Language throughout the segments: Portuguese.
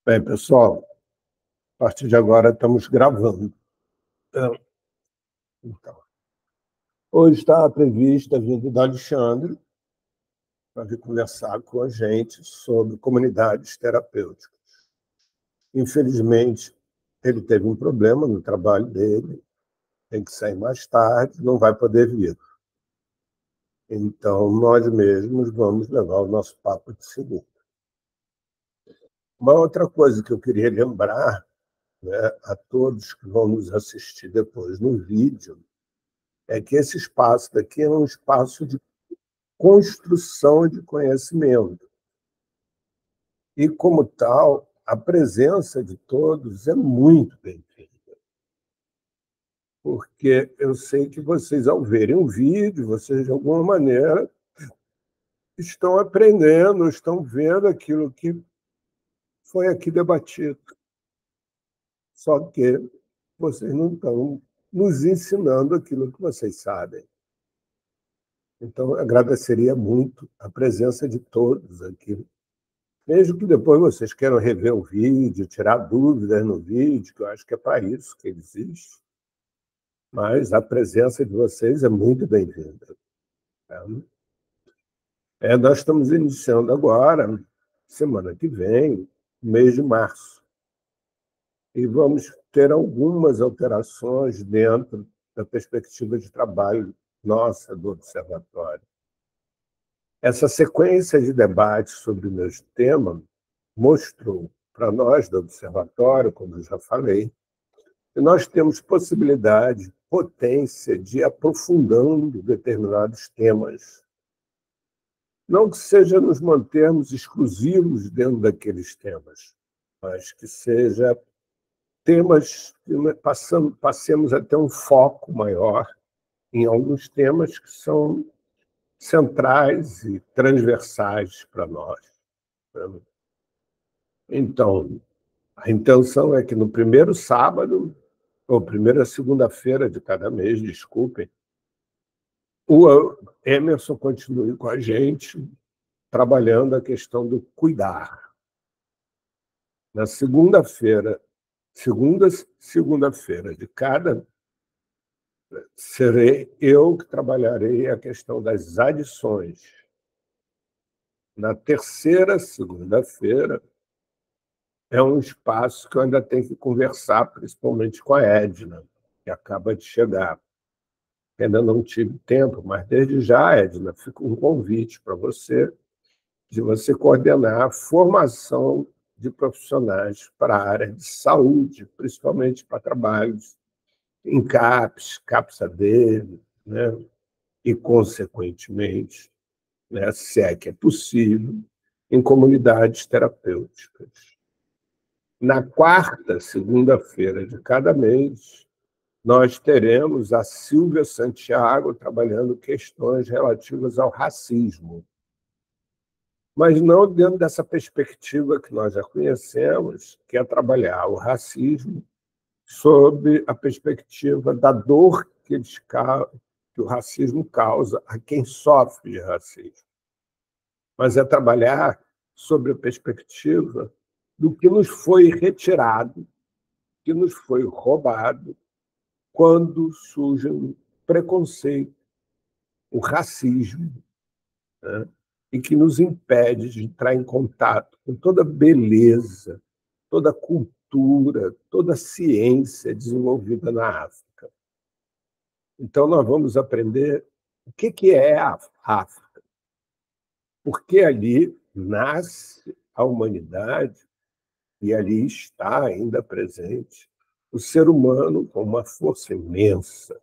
Bem, pessoal, a partir de agora estamos gravando. Então, hoje está prevista a vinda do Alexandre para vir conversar com a gente sobre comunidades terapêuticas. Infelizmente, ele teve um problema no trabalho dele, tem que sair mais tarde, não vai poder vir. Então, nós mesmos vamos levar o nosso papo de segunda. Uma outra coisa que eu queria lembrar, né, a todos que vão nos assistir depois no vídeo, é que esse espaço daqui é um espaço de construção de conhecimento. E, como tal, a presença de todos é muito bem-vinda. Porque eu sei que vocês, ao verem o vídeo, vocês, de alguma maneira, estão aprendendo, estão vendo aquilo que foi aqui debatido. Só que vocês não estão nos ensinando aquilo que vocês sabem. Então, eu agradeceria muito a presença de todos aqui. Mesmo que depois vocês queiram rever o vídeo, tirar dúvidas no vídeo, que eu acho que é para isso que ele existe. Mas a presença de vocês é muito bem-vinda. Nós estamos iniciando agora, semana que vem, mês de março. E vamos ter algumas alterações dentro da perspectiva de trabalho nossa do Observatório. Essa sequência de debates sobre o meu tema mostrou para nós do Observatório, como eu já falei, que nós temos possibilidade, potência de ir aprofundando determinados temas. Não que seja nos mantermos exclusivos dentro daqueles temas, mas que seja temas que passemos a ter um foco maior em alguns temas que são centrais e transversais para nós. Então, a intenção é que no primeiro sábado, ou primeira segunda-feira de cada mês, desculpem, o Emerson continue com a gente, trabalhando a questão do cuidar. Na segunda-feira de cada, serei eu que trabalharei a questão das adições. Na terceira segunda-feira, é um espaço que eu ainda tenho que conversar, principalmente com a Edna, que acaba de chegar. Ainda não tive tempo, mas desde já, Edna, fica um convite para você, de você coordenar a formação de profissionais para a área de saúde, principalmente para trabalhos em CAPS, CAPS-AD, né? E, consequentemente, né, se é que é possível, em comunidades terapêuticas. Na quarta segunda-feira de cada mês, nós teremos a Silvia Santiago trabalhando questões relativas ao racismo. Mas não dentro dessa perspectiva que nós já conhecemos, que é trabalhar o racismo sob a perspectiva da dor que o racismo causa a quem sofre de racismo. Mas é trabalhar sobre a perspectiva do que nos foi retirado, que nos foi roubado, quando surge o preconceito, o racismo, né? E que nos impede de entrar em contato com toda a beleza, toda a cultura, toda a ciência desenvolvida na África. Então, nós vamos aprender o que é a África, porque ali nasce a humanidade e ali está ainda presente o ser humano com uma força imensa,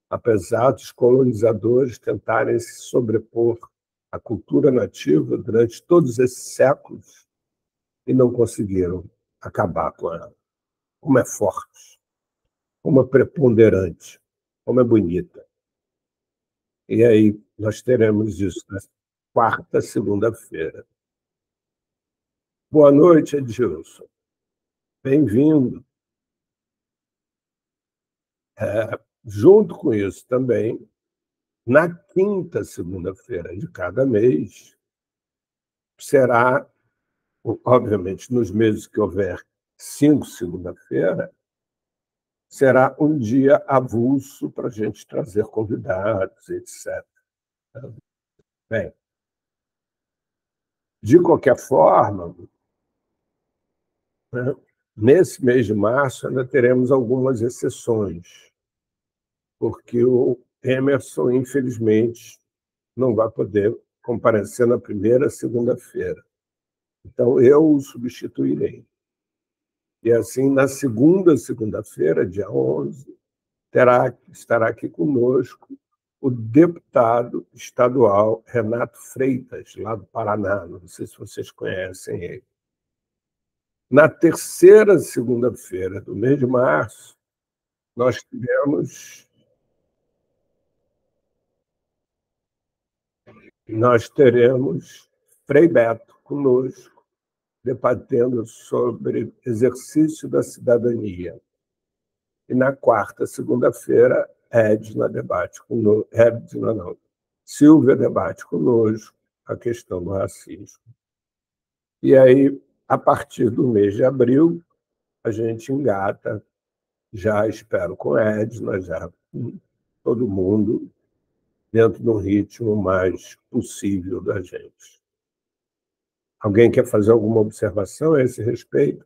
apesar dos colonizadores tentarem se sobrepor à cultura nativa durante todos esses séculos e não conseguiram acabar com ela. Como é forte, como é preponderante, como é bonita. E aí nós teremos isso na quarta segunda-feira. Boa noite, Edilson. Bem-vindo. Junto com isso também, na quinta segunda-feira de cada mês, será obviamente, nos meses que houver 5 segunda-feira, será um dia avulso para a gente trazer convidados, etc. Bem, de qualquer forma, né, nesse mês de março ainda teremos algumas exceções, porque o Emerson, infelizmente, não vai poder comparecer na primeira segunda-feira. Então, eu o substituirei. E, assim, na segunda segunda-feira, dia 11, estará aqui conosco o deputado estadual Renato Freitas, lá do Paraná. Não sei se vocês conhecem ele. Na terceira segunda-feira do mês de março, nós teremos Frei Beto conosco, debatendo sobre exercício da cidadania. E na quarta segunda-feira, Silvia debate conosco a questão do racismo. E aí, a partir do mês de abril, a gente engata, já espero com Edna, já todo mundo dentro do ritmo mais possível da gente. Alguém quer fazer alguma observação a esse respeito?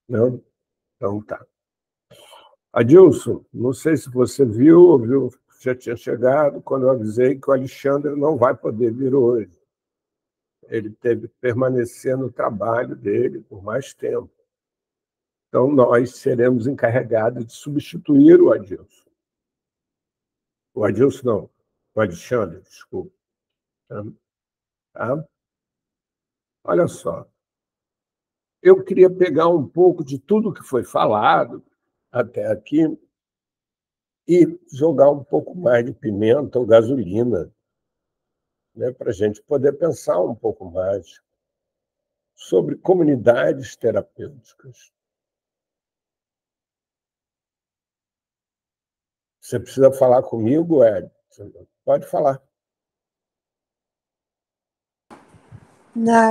Não? Então tá. Adilson, não sei se você viu, já tinha chegado, quando eu avisei que o Alexandre não vai poder vir hoje. Ele teve que permanecer no trabalho dele por mais tempo. Então, nós seremos encarregados de substituir o Adilson. O Adilson não, o Alexandre, desculpa. Tá? Olha só, eu queria pegar um pouco de tudo que foi falado até aqui e jogar um pouco mais de pimenta ou gasolina, né, para a gente poder pensar um pouco mais sobre comunidades terapêuticas. Você precisa falar comigo, Ed? Pode falar.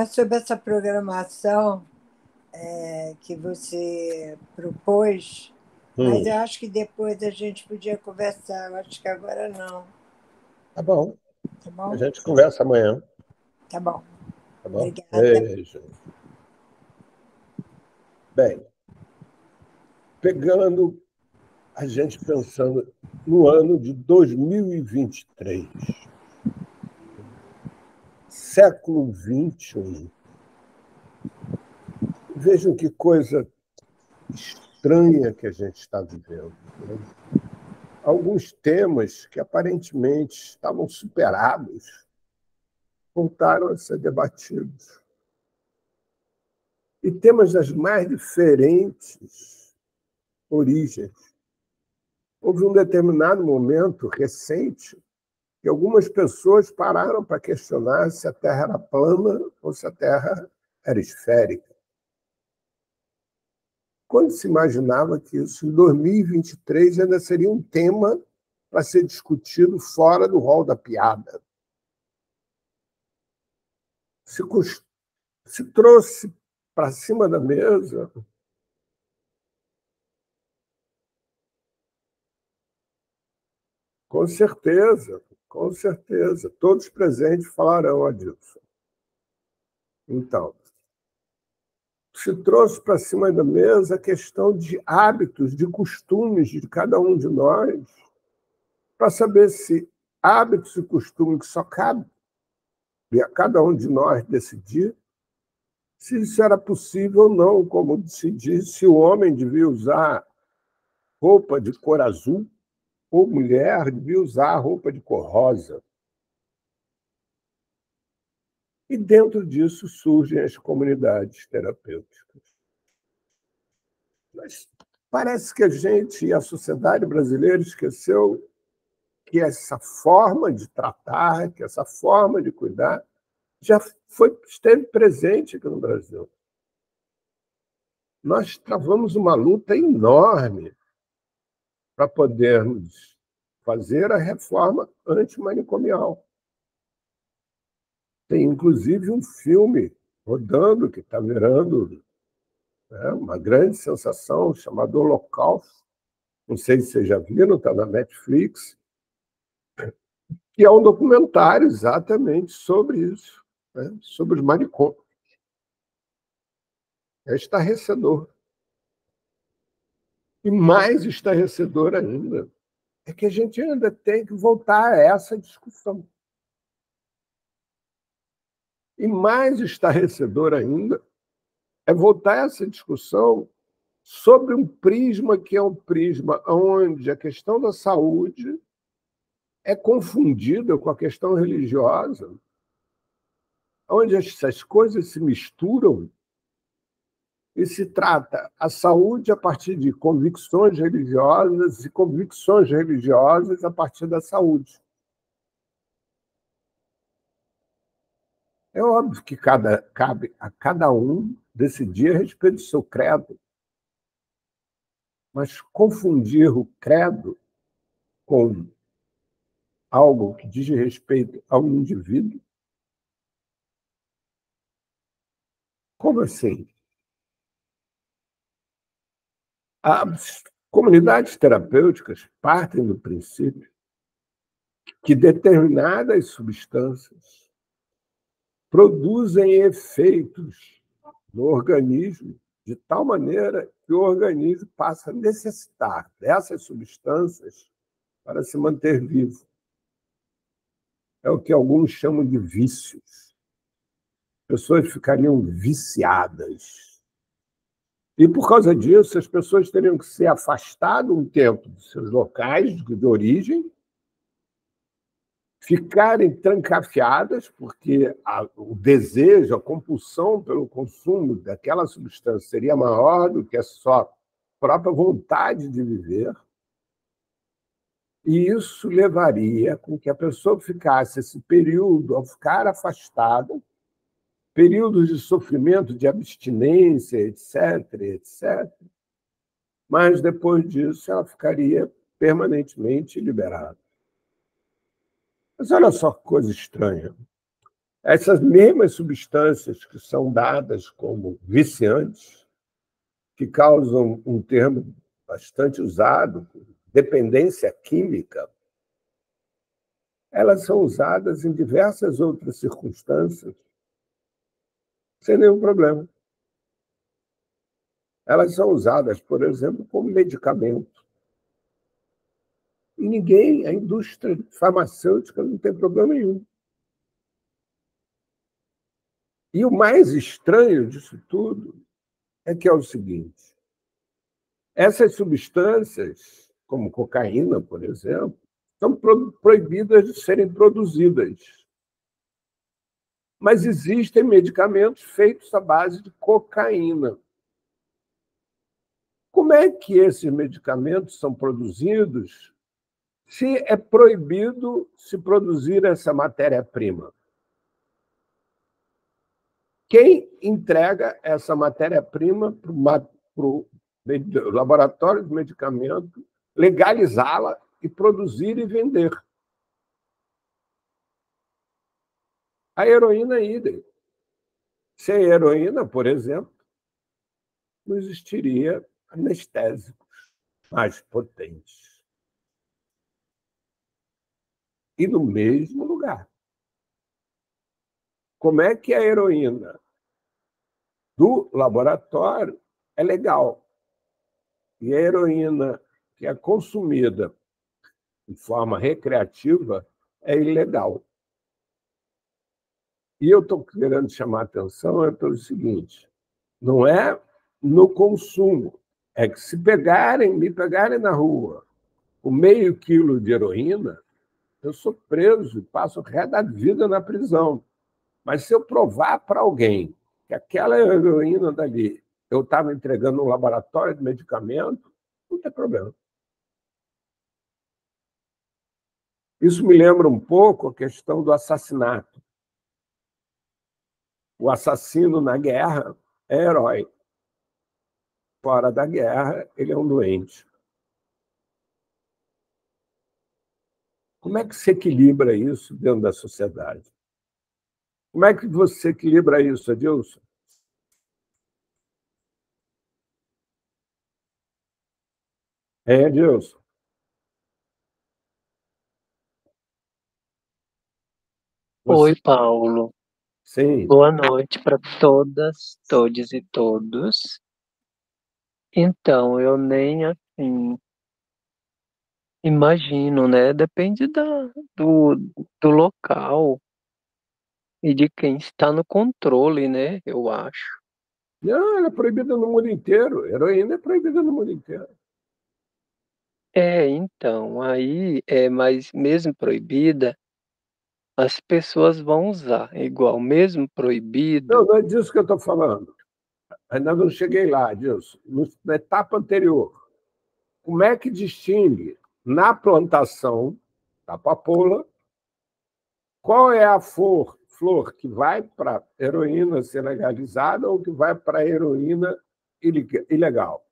Sobre essa programação que você propôs, mas eu acho que depois a gente podia conversar. Eu acho que agora não. Tá bom. Tá bom? A gente conversa amanhã. Tá bom. Tá bom? Obrigada. Beijo. Bem, pegando a gente pensando no ano de 2023, século XXI. Vejam que coisa estranha que a gente está vivendo. Né? Alguns temas que aparentemente estavam superados voltaram a ser debatidos. E temas das mais diferentes origens. Houve um determinado momento recente que algumas pessoas pararam para questionar se a Terra era plana ou se a Terra era esférica. Quando se imaginava que isso, em 2023, ainda seria um tema para ser discutido fora do rol da piada. Se trouxe para cima da mesa com certeza, com certeza. Todos presentes falarão, Adilson. Então, se trouxe para cima da mesa a questão de hábitos, de costumes de cada um de nós, para saber se hábitos e costumes que só cabe a cada um de nós decidir, se isso era possível ou não, como decidir se o homem devia usar roupa de cor azul ou mulher devia usar roupa de cor rosa. E dentro disso surgem as comunidades terapêuticas. Mas parece que a gente e a sociedade brasileira esqueceu que essa forma de tratar, que essa forma de cuidar, esteve presente aqui no Brasil. Nós travamos uma luta enorme para podermos fazer a reforma antimanicomial. Tem, inclusive, um filme rodando, que está virando, né, uma grande sensação, chamado Holocausto. Não sei se vocês já viram, está na Netflix, que é um documentário exatamente sobre isso, né, sobre os manicômios. É estarrecedor. E mais estarrecedor ainda é que a gente ainda tem que voltar a essa discussão. E mais estarrecedor ainda é voltar a essa discussão sobre um prisma que é um prisma onde a questão da saúde é confundida com a questão religiosa, onde essas coisas se misturam e se trata a saúde a partir de convicções religiosas e convicções religiosas a partir da saúde. É óbvio que cabe a cada um decidir a respeito do seu credo, mas confundir o credo com algo que diz respeito ao indivíduo, como assim? As comunidades terapêuticas partem do princípio que determinadas substâncias produzem efeitos no organismo de tal maneira que o organismo passa a necessitar dessas substâncias para se manter vivo. É o que alguns chamam de vícios. Pessoas ficariam viciadas. E, por causa disso, as pessoas teriam que ser afastadas um tempo dos seus locais de origem, ficarem trancafiadas, porque o desejo, a compulsão pelo consumo daquela substância seria maior do que a sua própria vontade de viver, e isso levaria com que a pessoa ficasse esse período, ao ficar afastada, períodos de sofrimento, de abstinência, etc., etc., mas depois disso ela ficaria permanentemente liberada. Mas olha só que coisa estranha. Essas mesmas substâncias que são dadas como viciantes, que causam um termo bastante usado, dependência química, elas são usadas em diversas outras circunstâncias sem nenhum problema. Elas são usadas, por exemplo, como medicamento. E ninguém, a indústria farmacêutica, não tem problema nenhum. E o mais estranho disso tudo é que é o seguinte: essas substâncias, como cocaína, por exemplo, são proibidas de serem produzidas. Mas existem medicamentos feitos à base de cocaína. Como é que esses medicamentos são produzidos se é proibido se produzir essa matéria-prima? Quem entrega essa matéria-prima para o laboratório de medicamento, legalizá-la e produzir e vender? A heroína é idem. Sem heroína, por exemplo, não existiria anestésicos mais potentes. E no mesmo lugar. Como é que a heroína do laboratório é legal e a heroína que é consumida de forma recreativa é ilegal? E eu estou querendo chamar a atenção pelo seguinte: não é no consumo, é que se me pegarem na rua com meio quilo de heroína, eu sou preso e passo o resto da vida na prisão. Mas se eu provar para alguém que aquela heroína dali eu estava entregando no laboratório de medicamento, não tem problema. Isso me lembra um pouco a questão do assassinato. O assassino na guerra é herói. Fora da guerra, ele é um doente. Como é que se equilibra isso dentro da sociedade? Como é que você equilibra isso, Adilson? Hein, Adilson? Oi, Você... Paulo. Sim. Boa noite para todas, todes e todos. Então, eu nem assim imagino, né? Depende do, do local e de quem está no controle, né? Eu acho. Não, ela é proibida no mundo inteiro. Heroína é proibida no mundo inteiro. Então, aí mas mesmo proibida, as pessoas vão usar. Igual, mesmo Não, proibido. não é disso que eu estou falando. Ainda não cheguei lá, Adilson. Na etapa anterior, como é que distingue na plantação da papoula qual é a flor que vai para heroína ser legalizada ou que vai para heroína ilegal?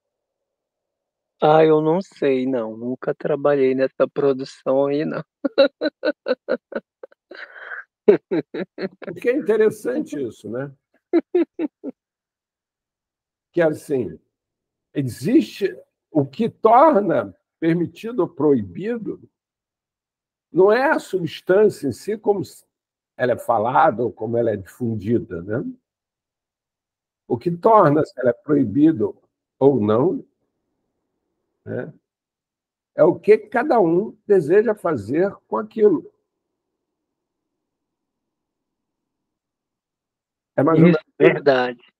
Eu não sei, não. Nunca trabalhei nessa produção aí, não. Porque é interessante isso, né? Que assim, existe o que torna permitido ou proibido não é a substância em si, como ela é falada ou como ela é difundida, né? O que torna se ela é proibido ou não, né, é o que cada um deseja fazer com aquilo. É mais ou Isso, menos isso, verdade.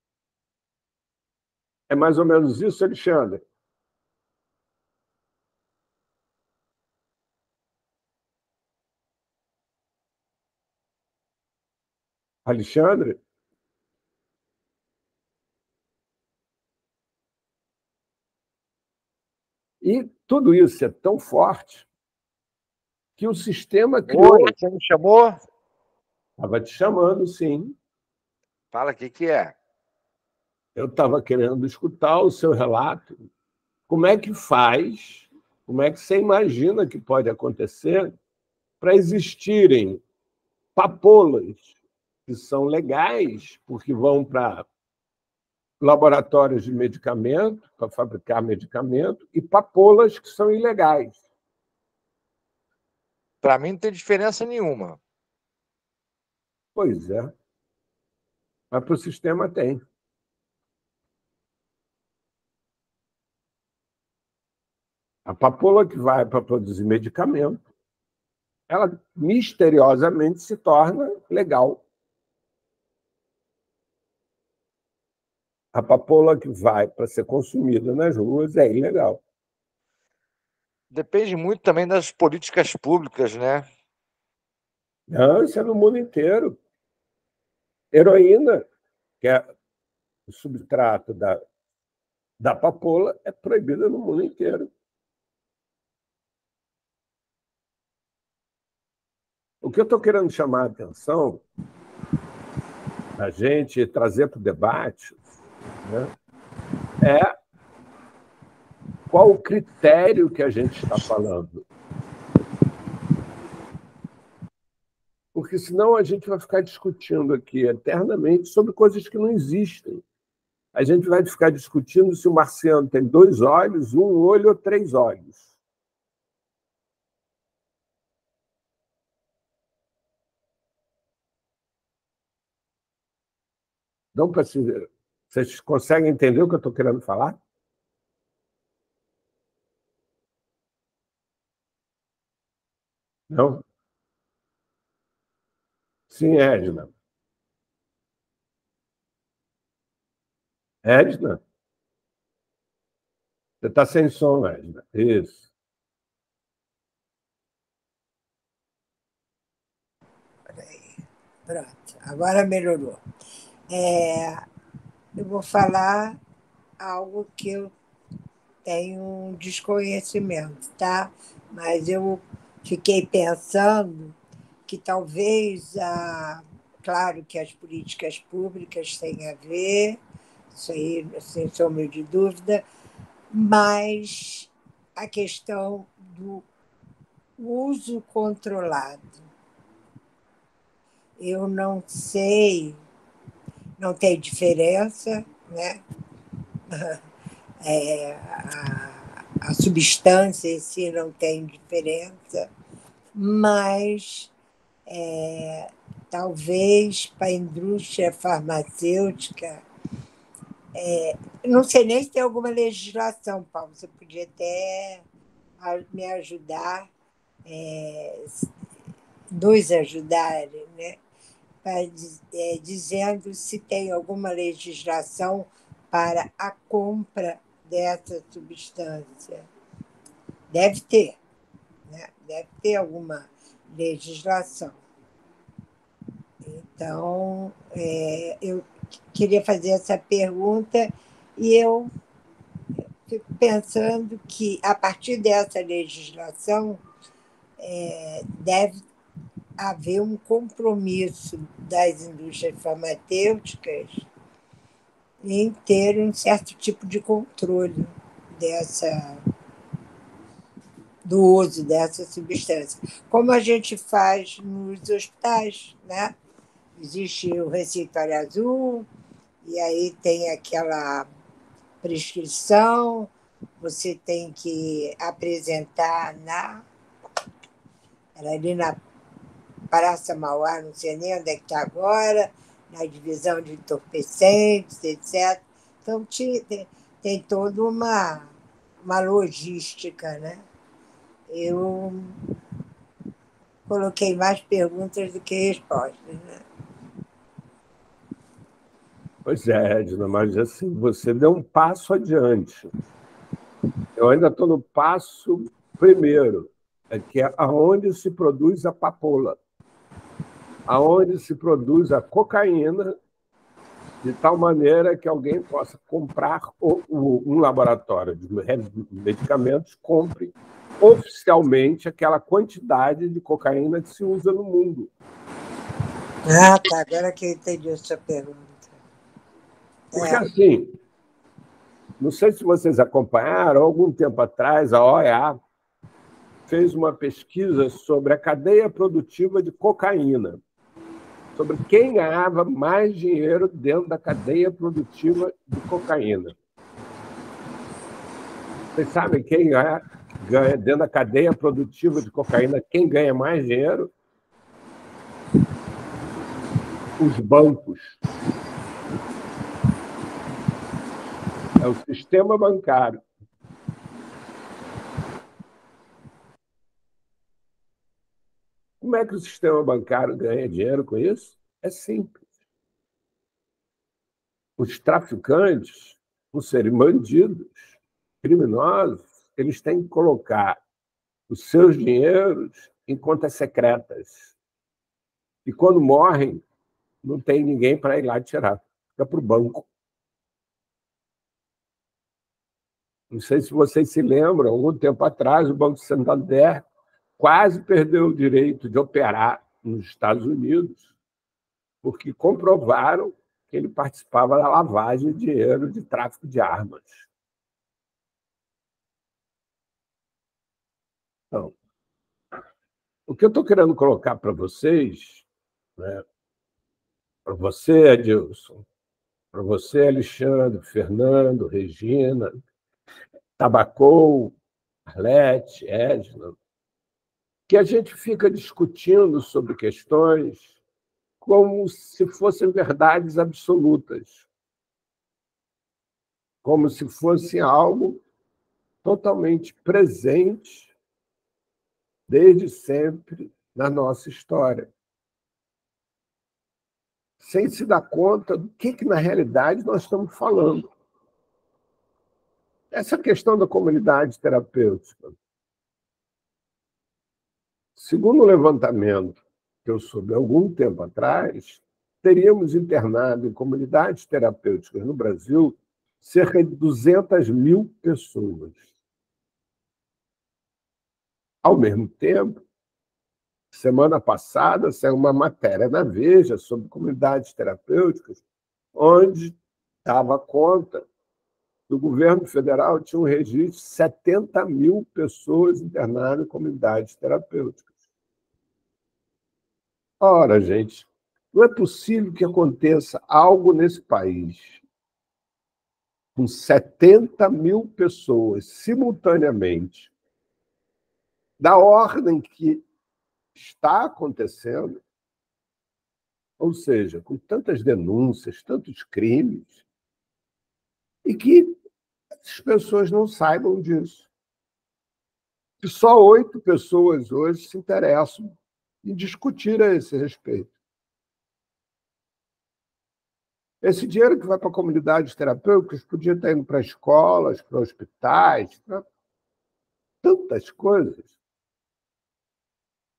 é mais ou menos isso, Alexandre? Alexandre? E tudo isso é tão forte que o sistema Oi, criou. você me chamou? Estava te chamando, sim. Fala, o que que é? Eu estava querendo escutar o seu relato. Como é que faz, como é que você imagina que pode acontecer para existirem papoulas que são legais, porque vão para laboratórios de medicamento, para fabricar medicamento, e papoulas que são ilegais? Para mim não tem diferença nenhuma. Pois é, mas para o sistema tem. A papoula que vai para produzir medicamento, ela misteriosamente se torna legal. A papoula que vai para ser consumida nas ruas é ilegal. Depende muito também das políticas públicas, né? Não, isso é no mundo inteiro. Heroína, que é o substrato da papoula, é proibida no mundo inteiro. O que eu estou querendo chamar a atenção da gente trazer para o debate, né, é qual o critério que a gente está falando. Porque senão a gente vai ficar discutindo aqui eternamente sobre coisas que não existem. A gente vai ficar discutindo se o marciano tem 2 olhos, 1 olho ou 3 olhos. Não precisa. Vocês conseguem entender o que eu estou querendo falar? Não? Sim, Edna. Edna? Você está sem som, Edna. Isso. Pronto, agora melhorou. Eu vou falar algo que eu tenho um desconhecimento, tá? Mas eu fiquei pensando que talvez, claro que as políticas públicas têm a ver, isso aí, sem sombra de dúvida, mas a questão do uso controlado. eu não sei, não tem diferença, né? A substância em si não tem diferença, mas talvez para a indústria farmacêutica, não sei nem se tem alguma legislação, Paulo, você podia até me ajudar, nos ajudarem, né? Dizendo se tem alguma legislação para a compra dessa substância. Deve ter, né? Deve ter alguma legislação. Então, eu queria fazer essa pergunta e eu fico pensando que, a partir dessa legislação, deve haver um compromisso das indústrias farmacêuticas em ter um certo tipo de controle do uso dessa substância. Como a gente faz nos hospitais, né? Existe o receituário azul, e aí tem aquela prescrição, você tem que apresentar era ali na Praça Mauá, não sei nem onde é que está agora, na divisão de entorpecentes, etc. Então, tem toda uma logística, né? Eu coloquei mais perguntas do que respostas, né? Pois é, Edna, mas assim, você deu um passo adiante. Eu ainda estou no passo primeiro, que é aonde se produz a papoula, aonde se produz a cocaína, de tal maneira que alguém possa comprar, um laboratório de medicamentos compre oficialmente aquela quantidade de cocaína que se usa no mundo. Ah, tá. Agora que eu entendi a sua pergunta. Porque, assim, não sei se vocês acompanharam, algum tempo atrás, a OEA fez uma pesquisa sobre a cadeia produtiva de cocaína, sobre quem ganhava mais dinheiro dentro da cadeia produtiva de cocaína. Vocês sabem quem ganha dentro da cadeia produtiva de cocaína, quem ganha mais dinheiro? Os bancos. É o sistema bancário. Como é que o sistema bancário ganha dinheiro com isso? É simples. Os traficantes, por serem bandidos, criminosos, eles têm que colocar os seus dinheiros em contas secretas. E quando morrem, não tem ninguém para ir lá tirar. Fica para o banco. Não sei se vocês se lembram, algum tempo atrás, o Banco Santander quase perdeu o direito de operar nos Estados Unidos, porque comprovaram que ele participava da lavagem de dinheiro de tráfico de armas. Então, o que eu estou querendo colocar para vocês, né, para você, Adilson, para você, Alexandre, Fernando, Regina, Tabacou, Arlete, Edna, que a gente fica discutindo sobre questões como se fossem verdades absolutas, como se fosse algo totalmente presente desde sempre na nossa história, sem se dar conta do que na realidade nós estamos falando. Essa questão da comunidade terapêutica, segundo o levantamento que eu soube há algum tempo atrás, teríamos internado em comunidades terapêuticas no Brasil cerca de 200 mil pessoas. Ao mesmo tempo, semana passada saiu uma matéria na Veja sobre comunidades terapêuticas, onde dava conta do governo federal tinha um registro de 70 mil pessoas internadas em comunidades terapêuticas. Ora, gente, Não é possível que aconteça algo nesse país com 70 mil pessoas simultaneamente, da ordem que está acontecendo, ou seja, com tantas denúncias, tantos crimes, e que as pessoas não saibam disso. Que só 8 pessoas hoje se interessam em discutir a esse respeito. Esse dinheiro que vai para comunidades terapêuticas podia estar indo para escolas, para hospitais, para tantas coisas,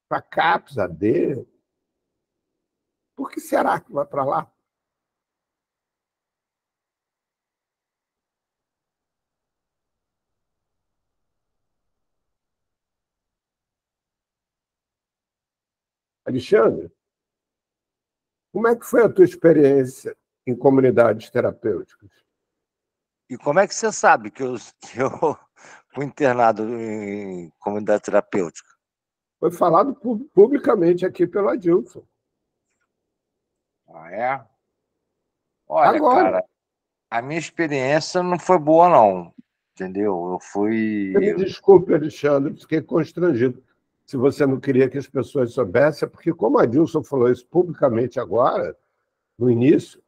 para CAPS, AD. Por que será que vai para lá? Alexandre, como é que foi a tua experiência em comunidades terapêuticas? E como é que você sabe que eu fui internado em comunidade terapêutica? Foi falado publicamente aqui pelo Adilson. Ah, é? Olha, Agora, cara, a minha experiência não foi boa, não. Entendeu? Eu me fui. desculpe, Alexandre, fiquei constrangido. Se você não queria que as pessoas soubessem, é porque, como a Adilson falou isso publicamente agora, no início,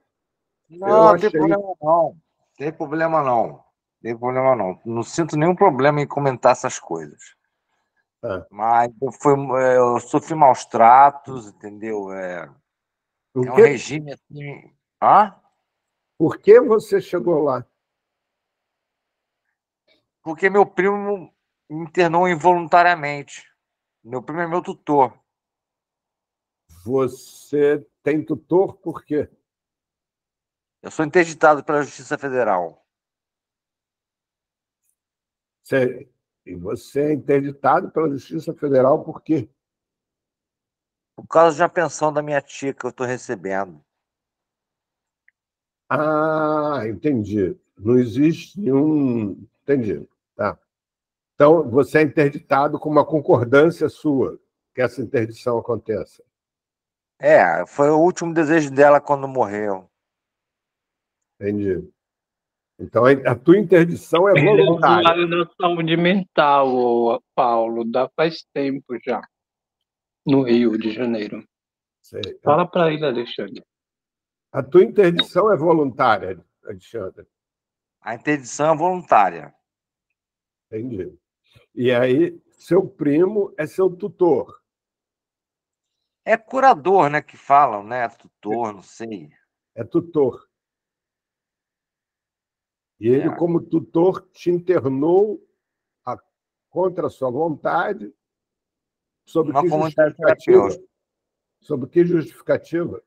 eu Não, não tem achei. problema, não. Tem problema, não. Tem problema, não. Não sinto nenhum problema em comentar essas coisas. Ah, Mas eu sofri maus tratos, entendeu? por É um que, regime assim. Hã? por que você chegou lá? Porque meu primo me internou involuntariamente. Meu primo é meu tutor. Você tem tutor por quê? Eu sou interditado pela Justiça Federal. E você é interditado pela Justiça Federal por quê? Por causa de uma pensão da minha tia que eu estou recebendo. Ah, entendi. Não existe nenhum. Entendi. Tá. Então, você é interditado com uma concordância sua que essa interdição aconteça. Foi o último desejo dela quando morreu. Entendi. Então, a tua interdição é Ele é voluntária. usuário da saúde mental, ô, Paulo, dá faz tempo já, no Rio de Janeiro. Sei. Fala para ele, Alexandre. A tua interdição é voluntária, Alexandre. A interdição é voluntária. Entendi. E aí, seu primo é seu tutor. É curador, né, que falam, né? Tutor, não sei. É tutor. E ele, É. como tutor, te internou contra a sua vontade, sob Uma que comunidade justificativa? terapêutica. Sob que justificativa?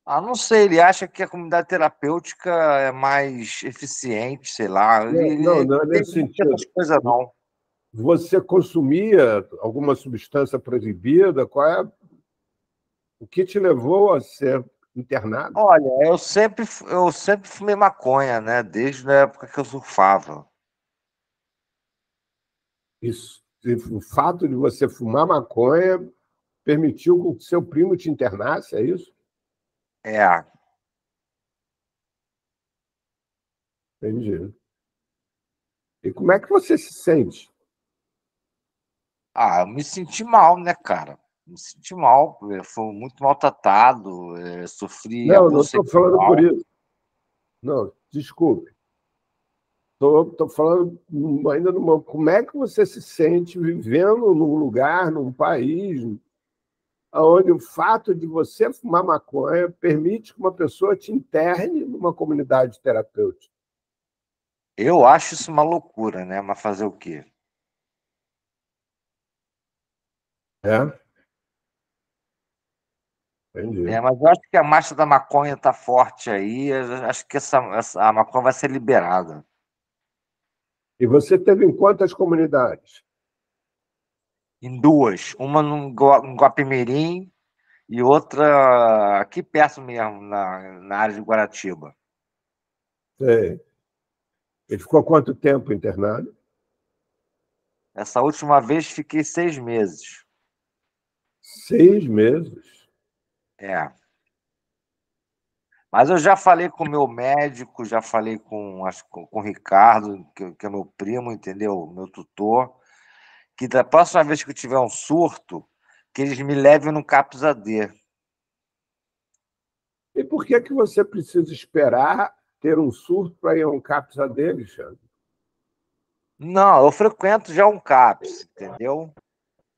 Ah, não sei, ele acha que a comunidade terapêutica é mais eficiente, sei lá. Não, Ele não não é tem nesse muito essas sentido. coisas, não. Você consumia alguma substância proibida? O que te levou a ser internado? Olha, eu sempre fumei maconha, né? Desde a época que eu surfava. Isso. E o fato de você fumar maconha permitiu que seu primo te internasse, é isso? É. Entendi. E como é que você se sente? Ah, eu me senti mal, né, cara? Me senti mal. Eu fui muito maltratado, sofri Não, não abuso estou falando por sexual. isso. Não, desculpe. Estou falando ainda numa. Como é que você se sente vivendo num lugar, num país, onde o fato de você fumar maconha permite que uma pessoa te interne numa comunidade terapêutica? Eu acho isso uma loucura, né? Mas fazer o quê? É? Entendi. Mas eu acho que a marcha da maconha está forte aí. Eu acho que a maconha vai ser liberada. E você teve em quantas comunidades? Em duas. Uma em Guapimirim e outra aqui perto mesmo, na área de Guaratiba. Sei. Ele ficou quanto tempo internado? Essa última vez fiquei 6 meses. 6 meses. É. Mas eu já falei com o meu médico, já falei com o Ricardo, que é meu primo, entendeu? Meu tutor, que da próxima vez que eu tiver um surto, que eles me levem no CAPS AD. E por que que você precisa esperar ter um surto para ir a um CAPS AD, Alexandre? Não, eu frequento já um CAPS, entendeu?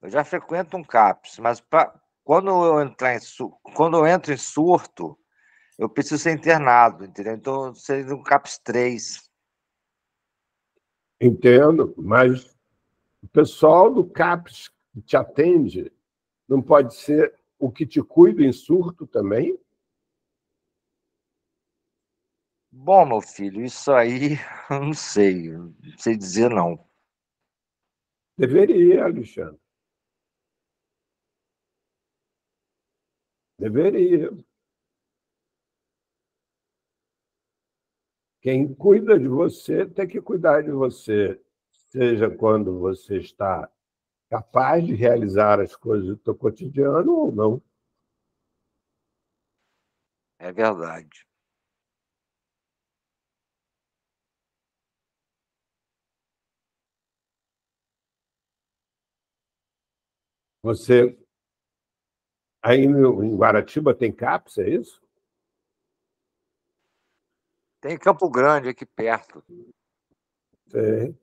Eu já frequento um CAPS, mas quando eu entro em surto, eu preciso ser internado, entendeu? Então, seria um CAPS 3. Entendo, mas o pessoal do CAPS que te atende não pode ser o que te cuida em surto também? Bom, meu filho, isso aí eu não sei dizer não. Deveria, Alexandre. Deveria. Quem cuida de você tem que cuidar de você, seja quando você está capaz de realizar as coisas do seu cotidiano ou não. É verdade. Você, aí em Guaratiba tem CAPS, é isso? Tem Campo Grande aqui perto. Tem.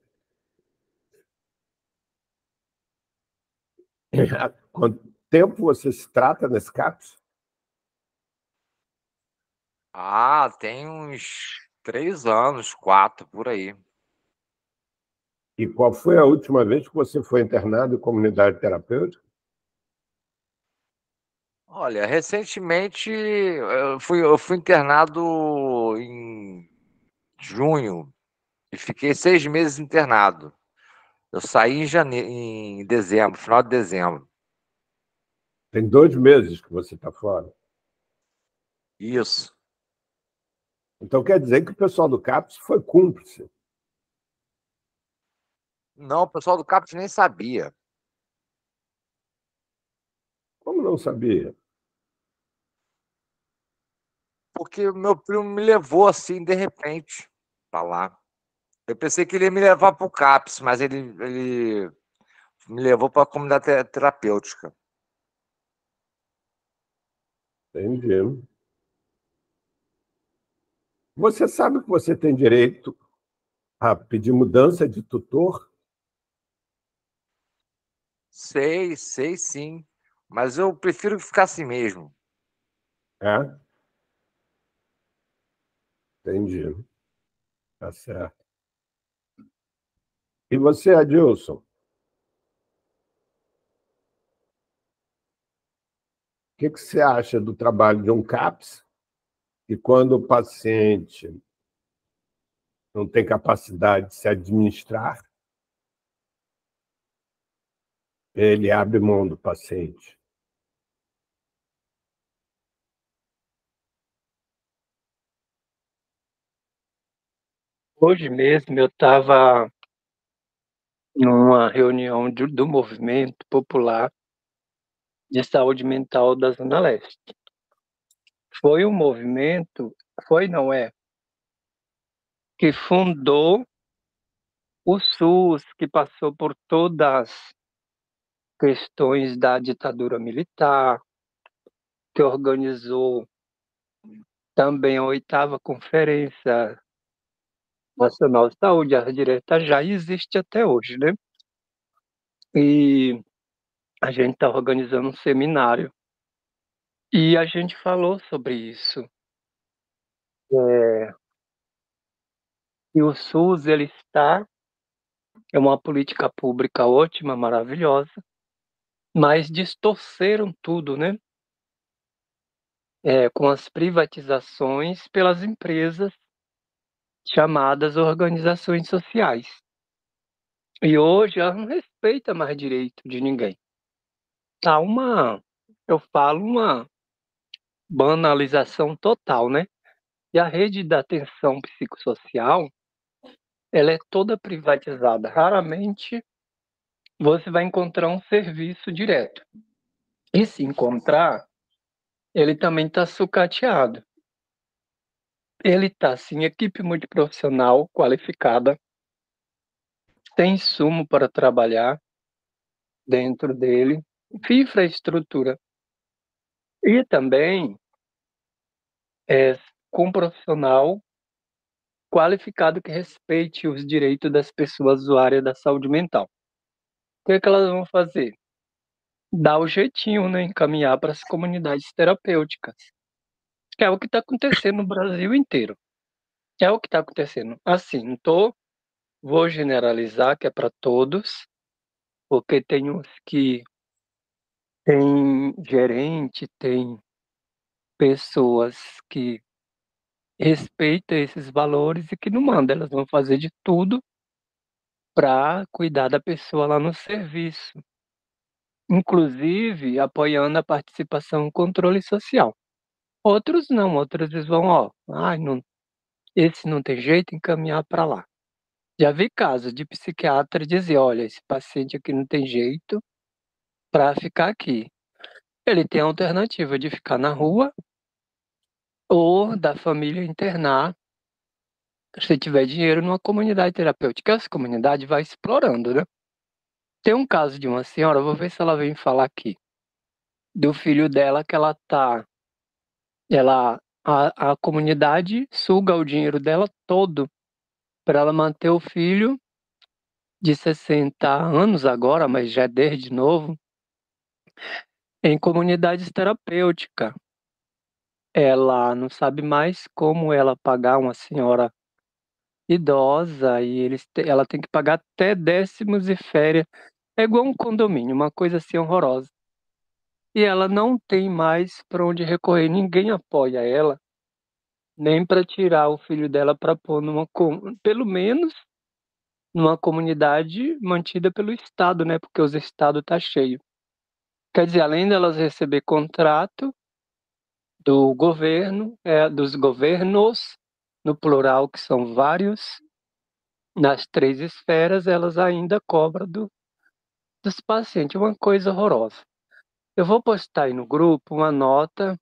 Há quanto tempo você se trata nesse CAPS? Ah, tem uns 3 anos, 4, por aí. E qual foi a última vez que você foi internado em comunidade terapêutica? Olha, recentemente eu fui internado em junho e fiquei 6 meses internado. Eu saí em dezembro, final de dezembro. Tem 2 meses que você está fora. Isso. Então quer dizer que o pessoal do CAPS foi cúmplice. Não, o pessoal do CAPS nem sabia. Como não sabia? Porque o meu primo me levou assim, de repente, para lá. Eu pensei que ele ia me levar para o CAPS, mas ele me levou para a comunidade terapêutica. Entendi. Você sabe que você tem direito a pedir mudança de tutor? Sei sim. Mas eu prefiro ficar assim mesmo. É? Entendi. Tá certo. E você, Adilson, o que que você acha do trabalho de um CAPS e quando o paciente não tem capacidade de se administrar, ele abre mão do paciente? Hoje mesmo eu estava numa reunião do Movimento Popular de Saúde Mental da Zona Leste. Foi um movimento, foi não é, que fundou o SUS, que passou por todas as questões da ditadura militar, que organizou também a 8ª Conferência Nacional de Saúde, a direta já existe até hoje, né? E a gente está organizando um seminário e a gente falou sobre isso. E o SUS, ele é uma política pública ótima, maravilhosa, mas distorceram tudo, né? Com as privatizações pelas empresas chamadas organizações sociais. E hoje ela não respeita mais direito de ninguém. Tá eu falo, uma banalização total, né? E a rede da atenção psicossocial, ela é toda privatizada. Raramente você vai encontrar um serviço direto. E se encontrar, ele também está sucateado. Ele está sem equipe multiprofissional qualificada, tem insumo para trabalhar dentro dele, infraestrutura. E também com um profissional qualificado que respeite os direitos das pessoas usuárias da saúde mental. O que é que elas vão fazer? Dar o jeitinho, né? Encaminhar para as comunidades terapêuticas. Que é o que está acontecendo no Brasil inteiro. É o que está acontecendo. Assim, vou generalizar que é para todos, porque tem uns que tem gerente, tem pessoas que respeitam esses valores e que não mandam. Elas vão fazer de tudo para cuidar da pessoa lá no serviço, inclusive apoiando a participação e controle social. Outros não, outros eles vão, não, esse não tem jeito, encaminhar para lá. Já vi casos de psiquiatra dizer, olha, esse paciente aqui não tem jeito para ficar aqui. Ele tem a alternativa de ficar na rua ou da família internar, se tiver dinheiro, numa comunidade terapêutica. Essa comunidade vai explorando, né? Tem um caso de uma senhora, vou ver se ela vem falar aqui, do filho dela que a comunidade suga o dinheiro dela todo para ela manter o filho de 60 anos agora, mas já é desde novo, em comunidades terapêuticas. Ela não sabe mais como ela pagar uma senhora idosa e ela tem que pagar até décimos e férias. É igual um condomínio, uma coisa assim horrorosa. E ela não tem mais para onde recorrer, ninguém apoia ela, nem para tirar o filho dela para pôr pelo menos numa comunidade mantida pelo Estado, né? Porque os estados tá cheio. Quer dizer, além delas receber contrato do governo, dos governos, no plural, que são vários, nas 3 esferas, elas ainda cobram dos pacientes, uma coisa horrorosa. Eu vou postar aí no grupo uma nota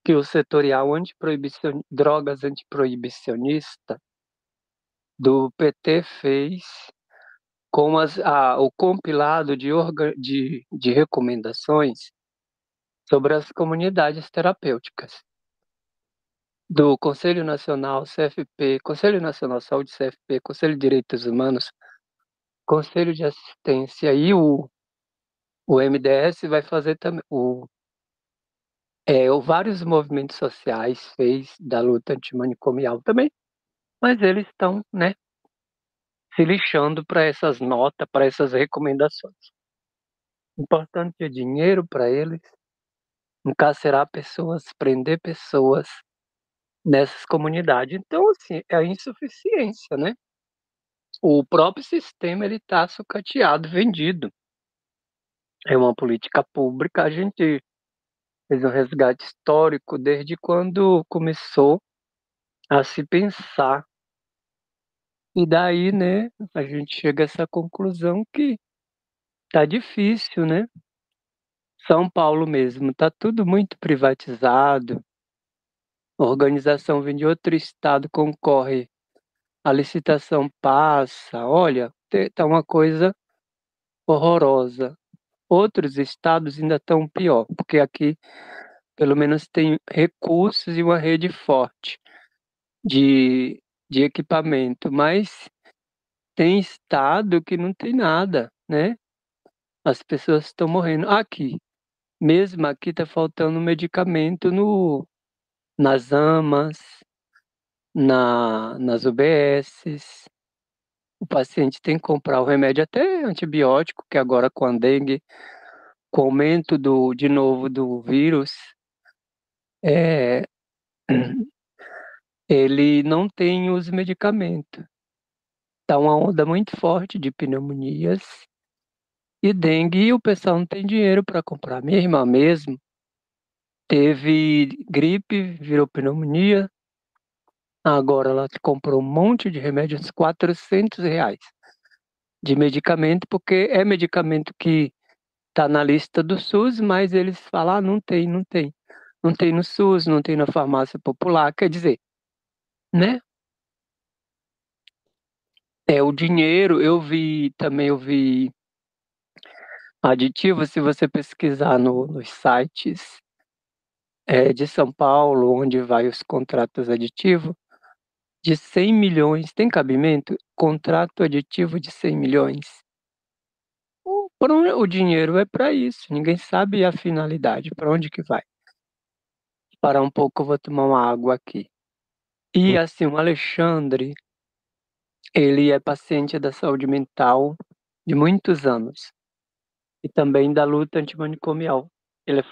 que o setorial drogas antiproibicionista do PT fez com o compilado de recomendações sobre as comunidades terapêuticas do Conselho Nacional CFP, Conselho Nacional de Saúde CFP, Conselho de Direitos Humanos, Conselho de Assistência e o MDS vai fazer também vários movimentos sociais fez da luta antimanicomial também, mas eles estão, né, se lixando para essas notas, para essas recomendações. Importante é dinheiro para eles, encarcerar pessoas, prender pessoas nessas comunidades. Então, assim, é a insuficiência, né? O próprio sistema ele está sucateado, vendido. É uma política pública. A gente fez um resgate histórico desde quando começou a se pensar. E daí, né, a gente chega a essa conclusão que tá difícil, né? São Paulo mesmo, tá tudo muito privatizado. A organização vem de outro estado, concorre, a licitação passa. Olha, tá uma coisa horrorosa. Outros estados ainda estão pior, porque aqui pelo menos tem recursos e uma rede forte de equipamento, mas tem estado que não tem nada, né? As pessoas estão morrendo. Mesmo aqui está faltando medicamento nas AMAs, nas UBSs. O paciente tem que comprar o remédio até antibiótico, que agora com a dengue, com o aumento de novo do vírus, é, ele não tem os medicamentos. Está uma onda muito forte de pneumonias e dengue e o pessoal não tem dinheiro para comprar. Minha irmã mesmo teve gripe, virou pneumonia, agora ela comprou um monte de remédios, R$ 400 de medicamento, porque é medicamento que está na lista do SUS, mas eles falam, não tem. não tem no SUS, não tem na farmácia popular, quer dizer, né? O dinheiro, eu vi aditivo, se você pesquisar nos sites de São Paulo, onde vai os contratos aditivos, de 100 milhões, tem cabimento? Contrato aditivo de 100 milhões. O dinheiro é para isso, ninguém sabe a finalidade, para onde que vai. Parar um pouco, eu vou tomar uma água aqui. E assim, o Alexandre, ele é paciente da saúde mental de muitos anos e também da luta antimanicomial. Ele é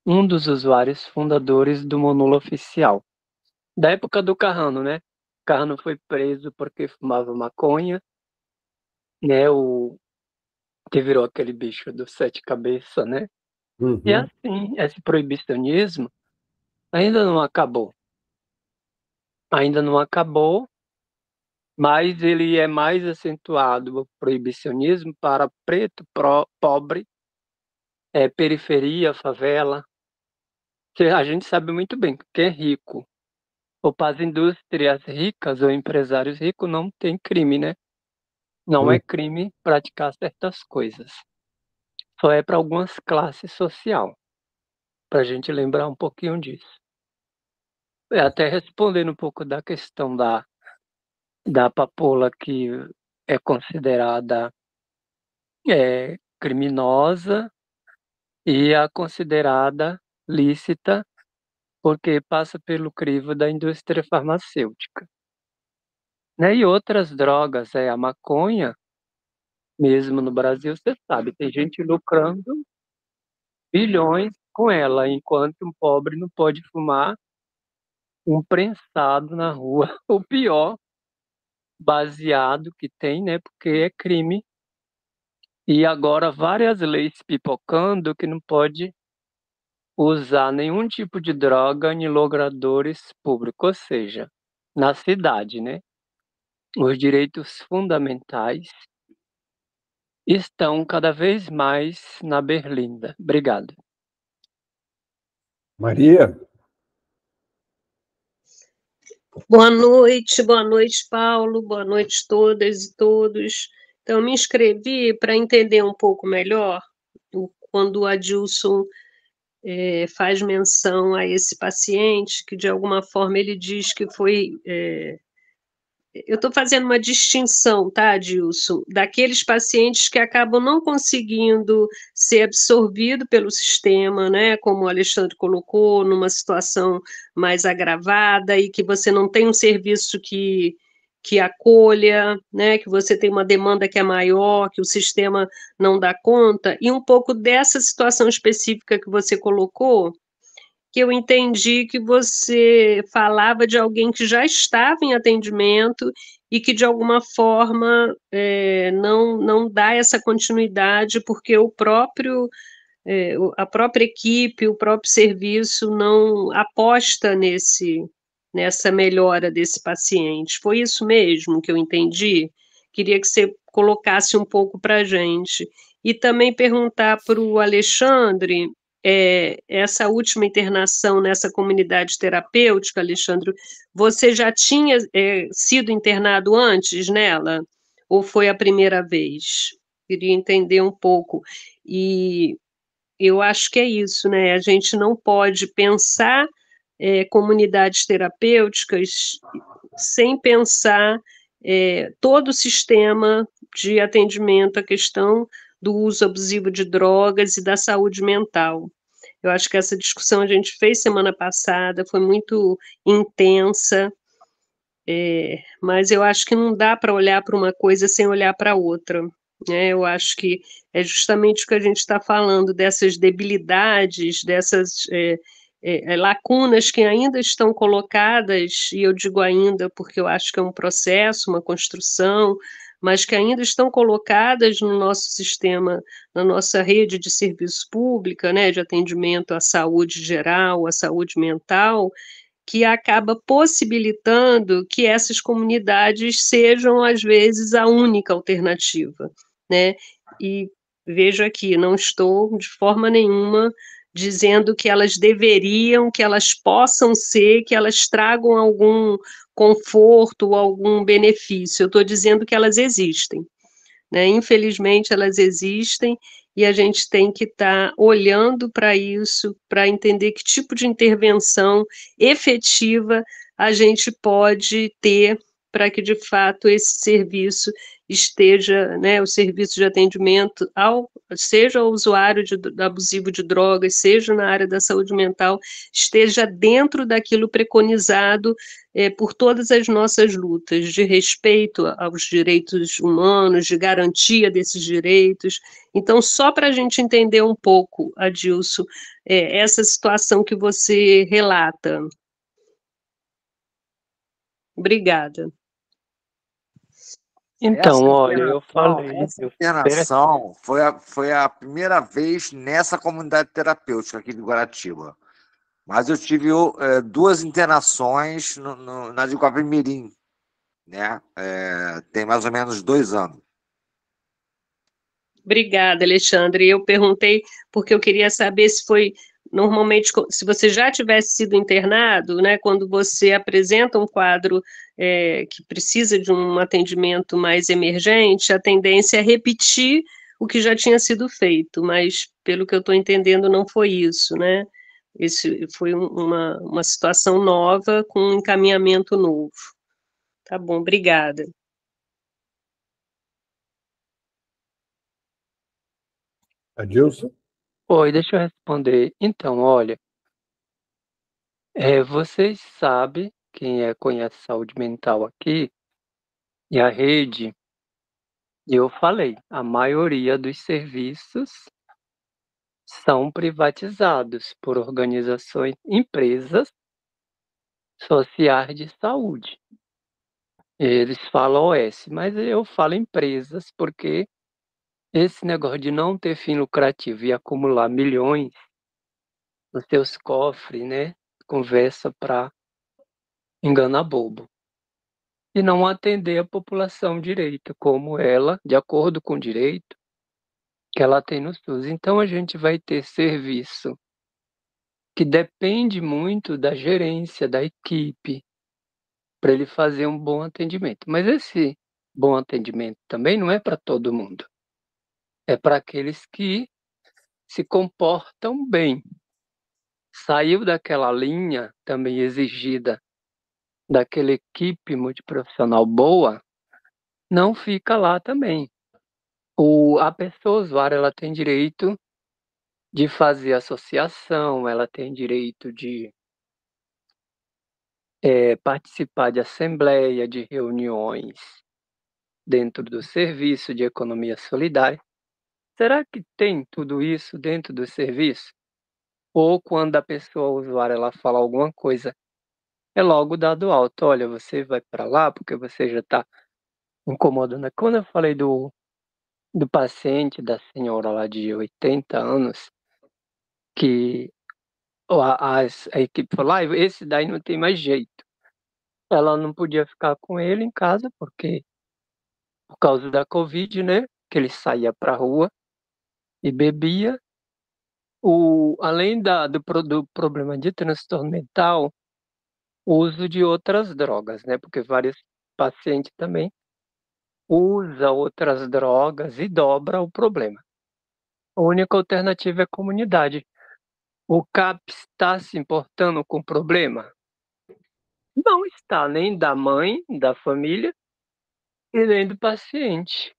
um dos usuários fundadores do Monula Oficial. Da época do Carrano, né? Carrano foi preso porque fumava maconha, né? Que virou aquele bicho dos 7 cabeças, né? E assim, esse proibicionismo ainda não acabou. Ainda não acabou, mas ele é mais acentuado, o proibicionismo, para preto, pobre, periferia, favela. A gente sabe muito bem que quem é rico, ou para as indústrias ricas ou empresários ricos, não tem crime, né? Não é crime praticar certas coisas. Só é para algumas classes social, para a gente lembrar um pouquinho disso. Até respondendo um pouco da questão da papoula que é considerada criminosa e a considerada lícita porque passa pelo crivo da indústria farmacêutica. Né? E outras drogas, a maconha, mesmo no Brasil, você sabe, tem gente lucrando bilhões com ela, enquanto um pobre não pode fumar um prensado na rua. O pior, baseado que tem, né? Porque é crime. E agora várias leis pipocando que não pode usar nenhum tipo de droga em logradores públicos, ou seja, na cidade, né? Os direitos fundamentais estão cada vez mais na berlinda. Obrigado. Maria? Boa noite, Paulo, boa noite todas e todos. Então, me inscrevi para entender um pouco melhor quando o Adilson faz menção a esse paciente, que de alguma forma ele diz que foi. Eu estou fazendo uma distinção, tá, Adilson, daqueles pacientes que acabam não conseguindo ser absorvido pelo sistema, né, como o Alexandre colocou, numa situação mais agravada e que você não tem um serviço que acolha, né, que você tem uma demanda que é maior, que o sistema não dá conta, e um pouco dessa situação específica que você colocou, que eu entendi que você falava de alguém que já estava em atendimento e que, de alguma forma, não dá essa continuidade porque a própria equipe, o próprio serviço não aposta nessa melhora desse paciente. Foi isso mesmo que eu entendi? Queria que você colocasse um pouco para a gente. E também perguntar para o Alexandre, essa última internação nessa comunidade terapêutica, Alexandre, você já tinha sido internado antes nela? Ou foi a primeira vez? Queria entender um pouco. E eu acho que é isso, né? A gente não pode pensar comunidades terapêuticas sem pensar todo o sistema de atendimento à questão do uso abusivo de drogas e da saúde mental. Eu acho que essa discussão a gente fez semana passada, foi muito intensa, mas eu acho que não dá para olhar para uma coisa sem olhar para outra. Eu acho que é justamente o que a gente está falando, dessas debilidades, dessas lacunas que ainda estão colocadas, e eu digo ainda porque eu acho que é um processo, uma construção, mas que ainda estão colocadas no nosso sistema, na nossa rede de serviço pública, né, de atendimento à saúde geral, à saúde mental, que acaba possibilitando que essas comunidades sejam, às vezes, a única alternativa, né? E vejo aqui, não estou de forma nenhuma dizendo que elas deveriam, que elas possam ser, que elas tragam algum conforto ou algum benefício. Eu estou dizendo que elas existem, né? Infelizmente, elas existem e a gente tem que estar olhando para isso, para entender que tipo de intervenção efetiva a gente pode ter para que, de fato, esse serviço esteja, né, o serviço de atendimento seja ao usuário abusivo de drogas, seja na área da saúde mental, esteja dentro daquilo preconizado por todas as nossas lutas de respeito aos direitos humanos, de garantia desses direitos. Então, só para a gente entender um pouco, Adilson, essa situação que você relata. Obrigada. Então, olha, eu falei. Essa internação foi a primeira vez nessa comunidade terapêutica aqui de Guaratiba. Mas eu tive 2 internações na de Guapimirim, né? Tem mais ou menos 2 anos. Obrigada, Alexandre. Eu perguntei porque eu queria saber se foi normalmente, se você já tivesse sido internado, né, quando você apresenta um quadro que precisa de um atendimento mais emergente, a tendência é repetir o que já tinha sido feito, mas pelo que eu estou entendendo, não foi isso, né? Esse foi uma situação nova com um encaminhamento novo. Tá bom, obrigada. Adilson? Oi, deixa eu responder. Então, olha, vocês sabem, conhece saúde mental aqui, e a rede, eu falei, a maioria dos serviços são privatizados por organizações, empresas sociais de saúde. Eles falam OS, mas eu falo empresas porque esse negócio de não ter fim lucrativo e acumular milhões nos seus cofres, né? Conversa para enganar bobo. E não atender a população direito, como ela, de acordo com o direito que ela tem no SUS. Então a gente vai ter serviço que depende muito da gerência, da equipe, para ele fazer um bom atendimento. Mas esse bom atendimento também não é para todo mundo. É para aqueles que se comportam bem. Saiu daquela linha também exigida daquela equipe multiprofissional boa, não fica lá também. A pessoa usuária, ela tem direito de fazer associação, ela tem direito de participar de assembleia, de reuniões dentro do serviço de economia solidária. Será que tem tudo isso dentro do serviço? Ou quando a pessoa usuária ela fala alguma coisa, é logo dado alto, olha, você vai para lá porque você já está incomodando. Quando eu falei do paciente, da senhora lá de 80 anos, que a equipe falou, esse daí não tem mais jeito. Ela não podia ficar com ele em casa, porque por causa da Covid, né? Que ele saía para a rua e bebia. Além do problema de transtorno mental, o uso de outras drogas, né? Porque vários pacientes também usam outras drogas e dobra o problema. A única alternativa é a comunidade. O CAPS está se importando com o problema? Não está, nem da mãe, da família e nem do paciente.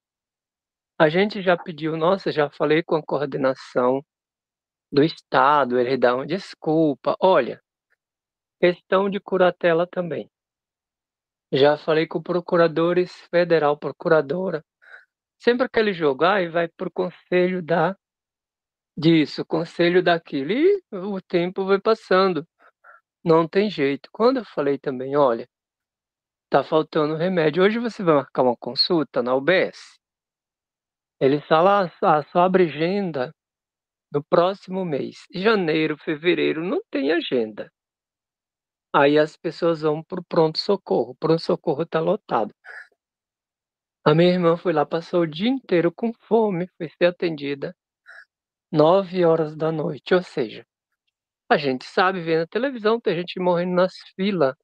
A gente já pediu, nossa, já falei com a coordenação do Estado, eles dão desculpa. Olha, questão de curatela também. Já falei com procuradores federal, procuradora. Sempre aquele jogo, e vai para o conselho disso, conselho daquilo. E o tempo vai passando. Não tem jeito. Quando eu falei também, olha, tá faltando remédio. Hoje você vai marcar uma consulta na UBS. Ele fala, só abre agenda no próximo mês. Janeiro, fevereiro, não tem agenda. Aí as pessoas vão para o pronto-socorro. O pronto-socorro está lotado. A minha irmã foi lá, passou o dia inteiro com fome, foi ser atendida. 9 horas da noite, ou seja, a gente sabe, vê na televisão, tem gente morrendo nas filas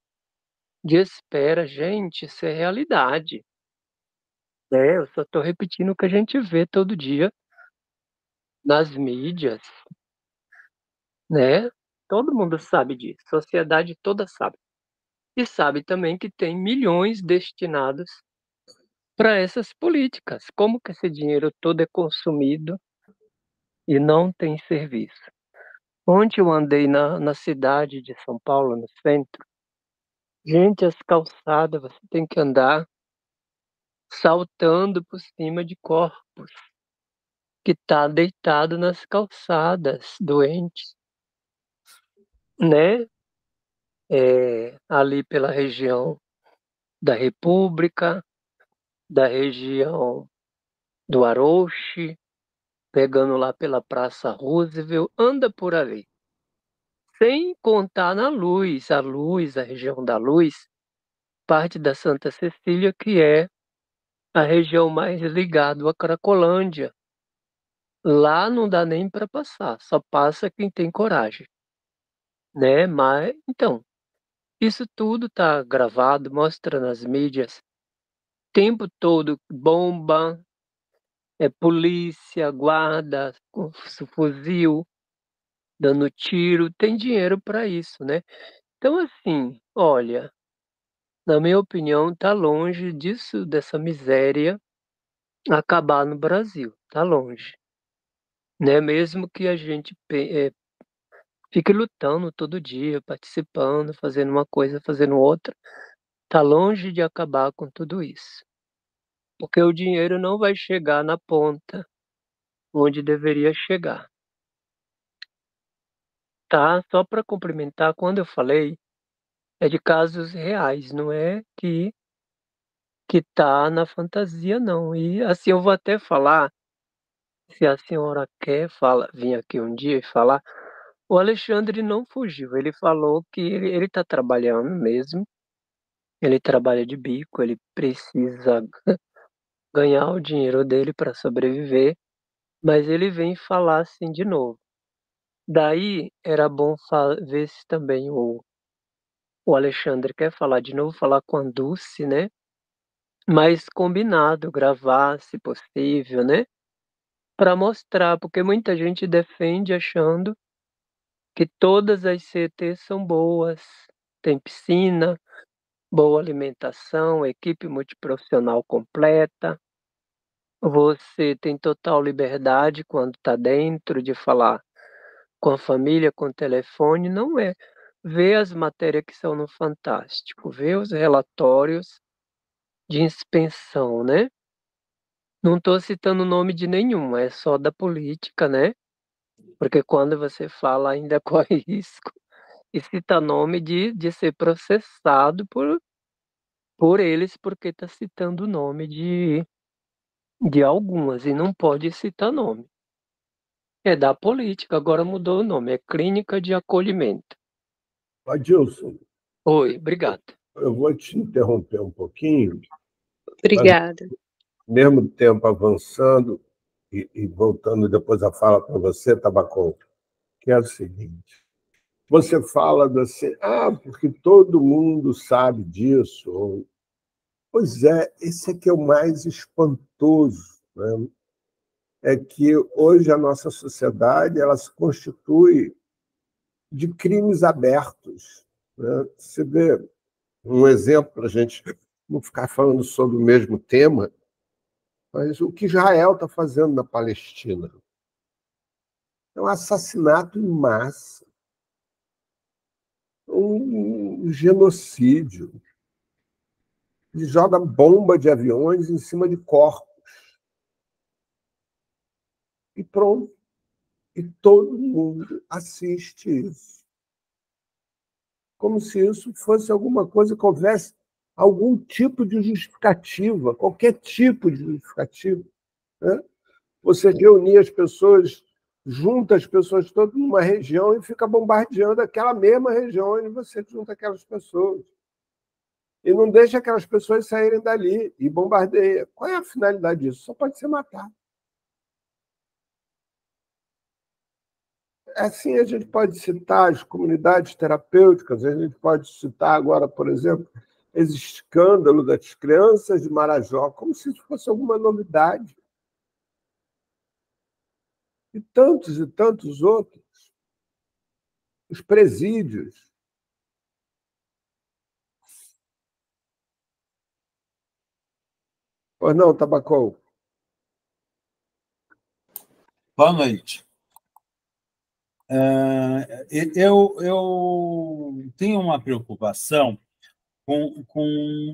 de espera. Gente, isso é realidade, né? Eu só estou repetindo o que a gente vê todo dia nas mídias, né? Todo mundo sabe disso, a sociedade toda sabe. E sabe também que tem milhões destinados para essas políticas. Como que esse dinheiro todo é consumido e não tem serviço? Ontem eu andei na cidade de São Paulo, no centro. Gente, as calçadas, você tem que andar saltando por cima de corpos que tá deitado nas calçadas, doentes, né? Ali pela região da República, da região do Arouche, pegando lá pela Praça Roosevelt, anda por ali. Sem contar na Luz, a região da Luz, parte da Santa Cecília, que é a região mais ligada à Cracolândia. Lá não dá nem para passar, só passa quem tem coragem, né? Mas então, isso tudo tá gravado, mostra nas mídias, o tempo todo bomba, polícia, guarda com fuzil, dando tiro, tem dinheiro para isso, né? Então assim, olha, na minha opinião, tá longe disso, dessa miséria acabar no Brasil, tá longe, né? Mesmo que a gente fique lutando todo dia, participando, fazendo uma coisa, fazendo outra, tá longe de acabar com tudo isso. Porque o dinheiro não vai chegar na ponta onde deveria chegar. Tá? Só para complementar, quando eu falei, é de casos reais, não é que tá na fantasia, não. E assim, eu vou até falar, se a senhora quer vir aqui um dia e falar, o Alexandre não fugiu, ele falou que ele tá trabalhando mesmo, ele trabalha de bico, ele precisa ganhar o dinheiro dele para sobreviver, mas ele vem falar assim de novo. Daí era bom ver se também o Alexandre quer falar de novo, falar com a Dulce, né? Mas combinado, gravar, se possível, né? Para mostrar, porque muita gente defende achando que todas as CTs são boas, tem piscina, boa alimentação, equipe multiprofissional completa. Você tem total liberdade quando está dentro de falar com a família, com o telefone, não é. Vê as matérias que são no Fantástico, vê os relatórios de inspeção, né? Não estou citando o nome de nenhum, é só da política, né? Porque quando você fala ainda corre risco e cita nome de ser processado por eles, porque está citando o nome de algumas e não pode citar nome. É da política, agora mudou o nome, é Clínica de Acolhimento. Adilson, Oi, obrigado. eu vou te interromper um pouquinho, mas Obrigada. ao mesmo tempo avançando e voltando depois a fala para você, Tabacon, que é o seguinte: você fala assim, porque todo mundo sabe disso. Pois é, esse aqui é o mais espantoso, né? É que hoje a nossa sociedade ela se constitui de crimes abertos, né? Você vê um exemplo para a gente não ficar falando sobre o mesmo tema, mas o que Israel está fazendo na Palestina é um assassinato em massa, um genocídio, e joga bomba de aviões em cima de corpos. E pronto. E todo mundo assiste isso. Como se isso fosse alguma coisa que houvesse algum tipo de justificativa, qualquer tipo de justificativa, né? Você reunir as pessoas, junta as pessoas todas numa região e fica bombardeando aquela mesma região onde você junta aquelas pessoas. E não deixa aquelas pessoas saírem dali e bombardeia. Qual é a finalidade disso? Só pode ser matar. Assim, a gente pode citar as comunidades terapêuticas, a gente pode citar agora, por exemplo, esse escândalo das crianças de Marajó, como se isso fosse alguma novidade. E tantos outros. Os presídios. Pois não, Tabacol? Boa noite. Eu tenho uma preocupação com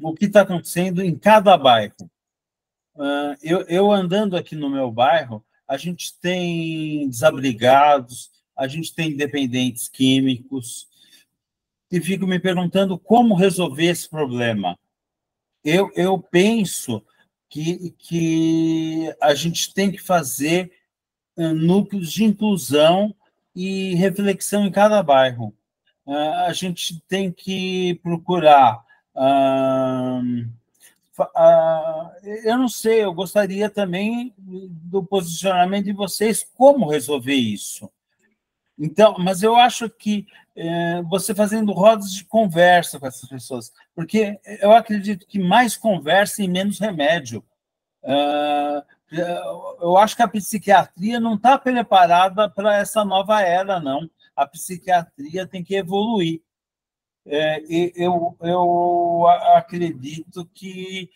o que está acontecendo em cada bairro. Eu andando aqui no meu bairro, a gente tem desabrigados, a gente tem dependentes químicos, e fico me perguntando como resolver esse problema. Eu penso que a gente tem que fazer núcleos de inclusão e reflexão em cada bairro. A gente tem que procurar. Eu não sei, eu gostaria também do posicionamento de vocês, como resolver isso. Então, mas eu acho que você fazendo rodas de conversa com essas pessoas, porque eu acredito que mais conversa e menos remédio. Eu acho que a psiquiatria não está preparada para essa nova era, não. A psiquiatria tem que evoluir. Eu acredito que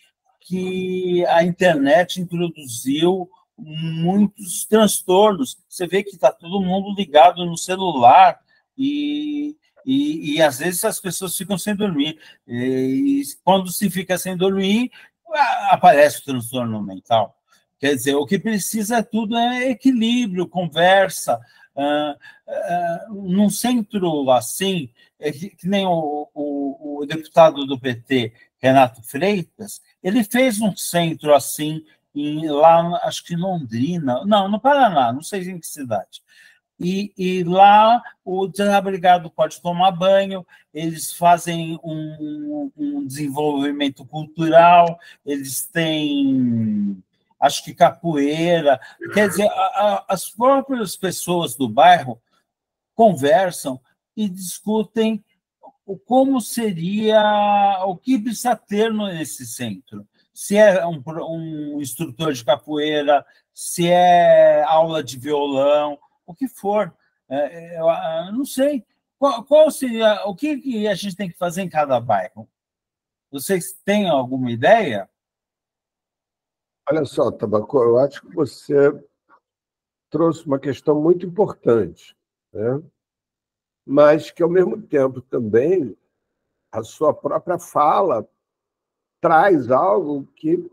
a internet introduziu muitos transtornos. Você vê que está todo mundo ligado no celular e às vezes as pessoas ficam sem dormir. E quando se fica sem dormir, aparece o transtorno mental. Quer dizer, o que precisa tudo é equilíbrio, conversa. Num centro assim, que nem o deputado do PT, Renato Freitas, ele fez um centro assim, lá, acho que em Londrina, não, no Paraná, não sei em que cidade. E lá o desabrigado pode tomar banho, eles fazem um desenvolvimento cultural, eles têm, acho que capoeira, quer dizer, as próprias pessoas do bairro conversam e discutem como seria, o que precisa ter nesse centro. Se é um instrutor de capoeira, se é aula de violão, o que for. Eu não sei. Qual seria, o que a gente tem que fazer em cada bairro? Vocês têm alguma ideia? Olha só, Tabaco, eu acho que você trouxe uma questão muito importante, né? Mas que, ao mesmo tempo, também a sua própria fala traz algo que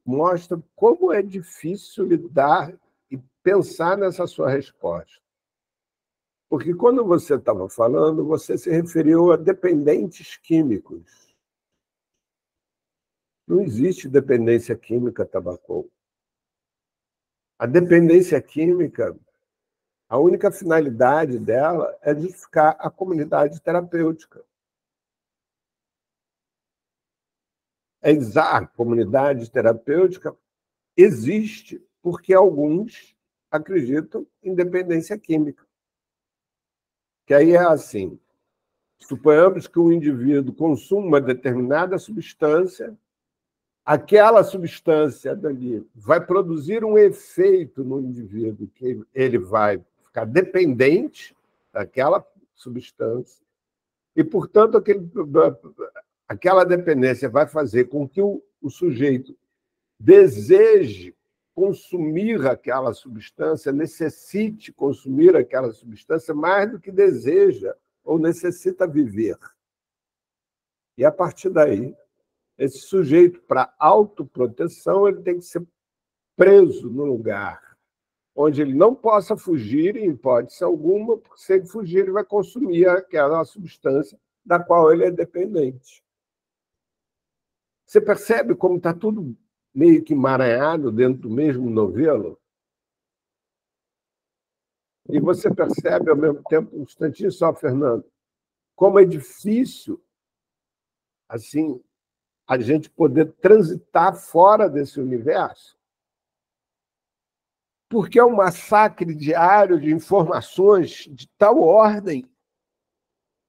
mostra como é difícil lidar e pensar nessa sua resposta. Porque quando você estava falando, você se referiu a dependentes químicos. Não existe dependência química, Tabacol. A dependência química, a única finalidade dela é justificar a comunidade terapêutica. A comunidade terapêutica existe porque alguns acreditam em dependência química. Que aí é assim, suponhamos que um indivíduo consuma uma determinada substância, aquela substância dali vai produzir um efeito no indivíduo, que ele vai ficar dependente daquela substância, e, portanto, aquela dependência vai fazer com que o sujeito deseje consumir aquela substância, necessite consumir aquela substância mais do que deseja ou necessita viver. E, a partir daí, esse sujeito, para autoproteção, ele tem que ser preso no lugar onde ele não possa fugir, em hipótese alguma, porque se ele fugir, ele vai consumir aquela substância da qual ele é dependente. Você percebe como está tudo meio que emaranhado dentro do mesmo novelo? E você percebe, ao mesmo tempo, um instantinho só, Fernando, como é difícil assim, a gente poder transitar fora desse universo. porque é um massacre diário de informações de tal ordem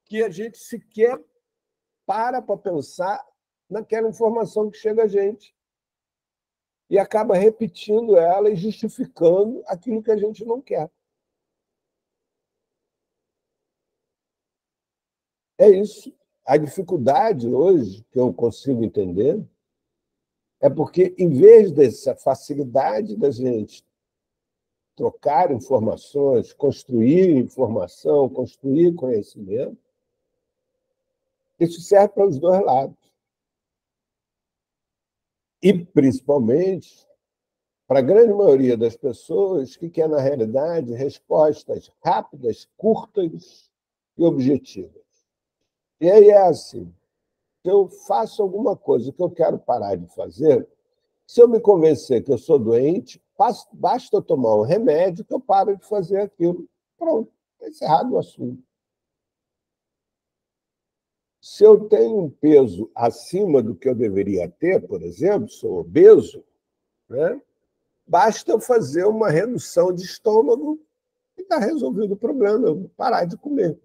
que a gente sequer para pensar naquela informação que chega a gente e acaba repetindo ela e justificando aquilo que a gente não quer. É isso. A dificuldade hoje, que eu consigo entender, é porque, em vez dessa facilidade da gente trocar informações, construir informação, construir conhecimento, isso serve para os dois lados. E, principalmente, para a grande maioria das pessoas que quer, na realidade, respostas rápidas, curtas e objetivas. E aí é assim, se eu faço alguma coisa que eu quero parar de fazer, se eu me convencer que eu sou doente, basta eu tomar um remédio que eu paro de fazer aquilo. Pronto, está encerrado o assunto. Se eu tenho um peso acima do que eu deveria ter, por exemplo, sou obeso, né? Basta eu fazer uma redução de estômago e está resolvido o problema, eu vou parar de comer.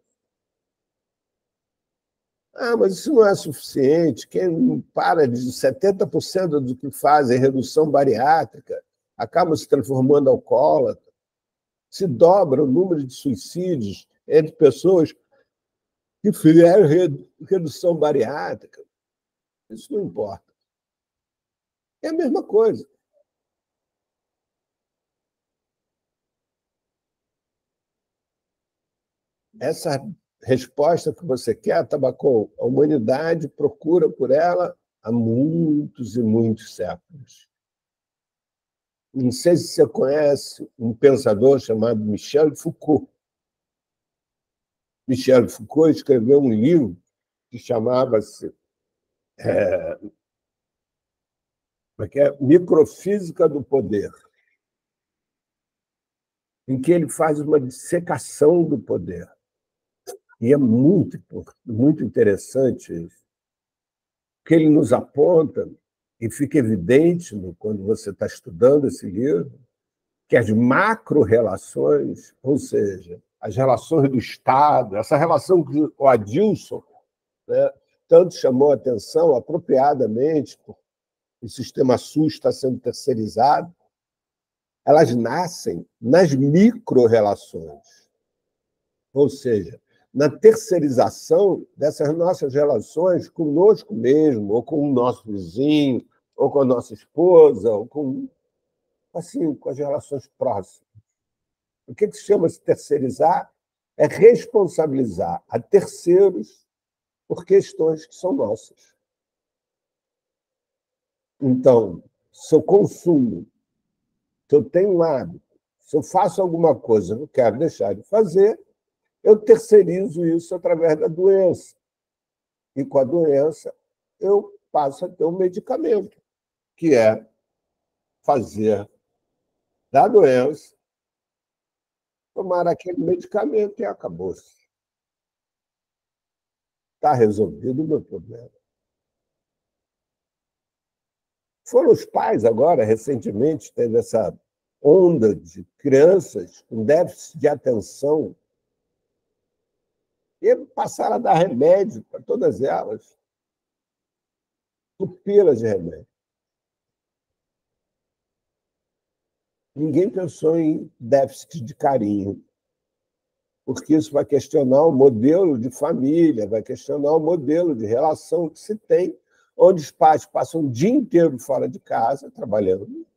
Ah, mas isso não é suficiente. Quem para de 70% do que faz em redução bariátrica acaba se transformando em alcoólatra. Se dobra o número de suicídios entre pessoas que fizeram redução bariátrica. Isso não importa. É a mesma coisa. Essa resposta que você quer, Tabacon, a humanidade procura por ela há muitos e muitos séculos. Não sei se você conhece um pensador chamado Michel Foucault. Michel Foucault escreveu um livro que chamava-se Microfísica do Poder, em que ele faz uma dissecação do poder. E é muito interessante isso, que ele nos aponta, e fica evidente quando você está estudando esse livro, que as macro-relações, ou seja, as relações do Estado, essa relação que o Adilson, né, tanto chamou a atenção apropriadamente, porque o sistema SUS está sendo terceirizado, elas nascem nas micro-relações, ou seja, na terceirização dessas nossas relações conosco mesmo, ou com o nosso vizinho, ou com a nossa esposa, ou com as relações próximas. O que se chama de terceirizar é responsabilizar a terceiros por questões que são nossas. Então, se eu consumo, se eu tenho um hábito, se eu faço alguma coisa que eu quero deixar de fazer, eu terceirizo isso através da doença. E com a doença, eu passo a ter um medicamento, que é fazer da doença, tomar aquele medicamento e acabou-se. Está resolvido o meu problema. Foram os pais agora, recentemente, teve essa onda de crianças com déficit de atenção e passaram a dar remédio para todas elas, pupilas de remédio. Ninguém pensou em déficit de carinho, porque isso vai questionar o modelo de família, vai questionar o modelo de relação que se tem, onde os pais passam o dia inteiro fora de casa, trabalhando,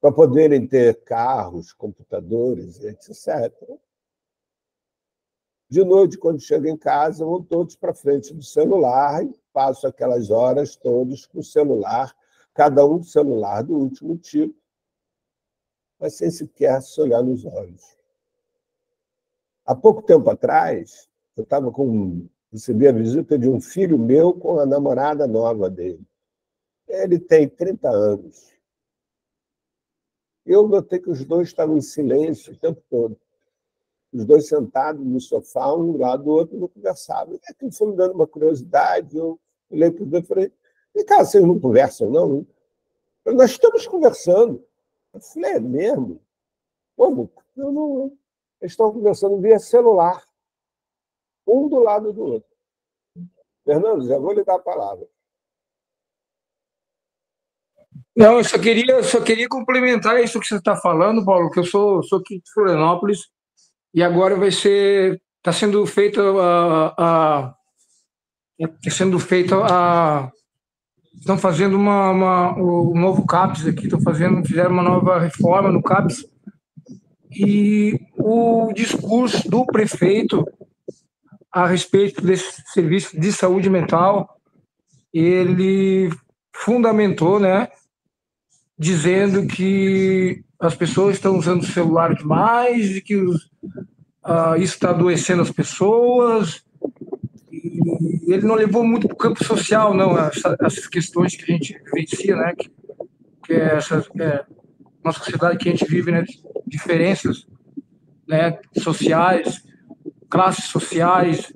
para poderem ter carros, computadores, etc. De noite, quando chegam em casa, vão todos para frente do celular e passam aquelas horas todos com o celular, cada um com o celular do último tipo, mas sem sequer se olhar nos olhos. Há pouco tempo atrás, eu recebi a visita de um filho meu com a namorada nova dele. Ele tem 30 anos. Eu notei que os dois estavam em silêncio o tempo todo. Os dois sentados no sofá, um do lado do outro, não conversavam. E aquilo foi me dando uma curiosidade. Eu olhei para os dois e falei, e cara, vocês não conversam, não? Nós estamos conversando. Eu falei, é mesmo? Como? Eu não, eles estão conversando via celular, um do lado do outro. Fernando, já vou lhe dar a palavra. Não, eu só queria complementar isso que você está falando, Paulo, que eu sou aqui de Florianópolis e agora está sendo feita estão fazendo o novo CAPES aqui, fizeram uma nova reforma no CAPES e o discurso do prefeito a respeito desse serviço de saúde mental, ele fundamentou, né, dizendo que as pessoas estão usando o celular demais e que isso está adoecendo as pessoas. E ele não levou muito para o campo social, não, essas questões que a gente vivencia, né, que é uma sociedade que a gente vive, né, diferenças, né, sociais, classes sociais,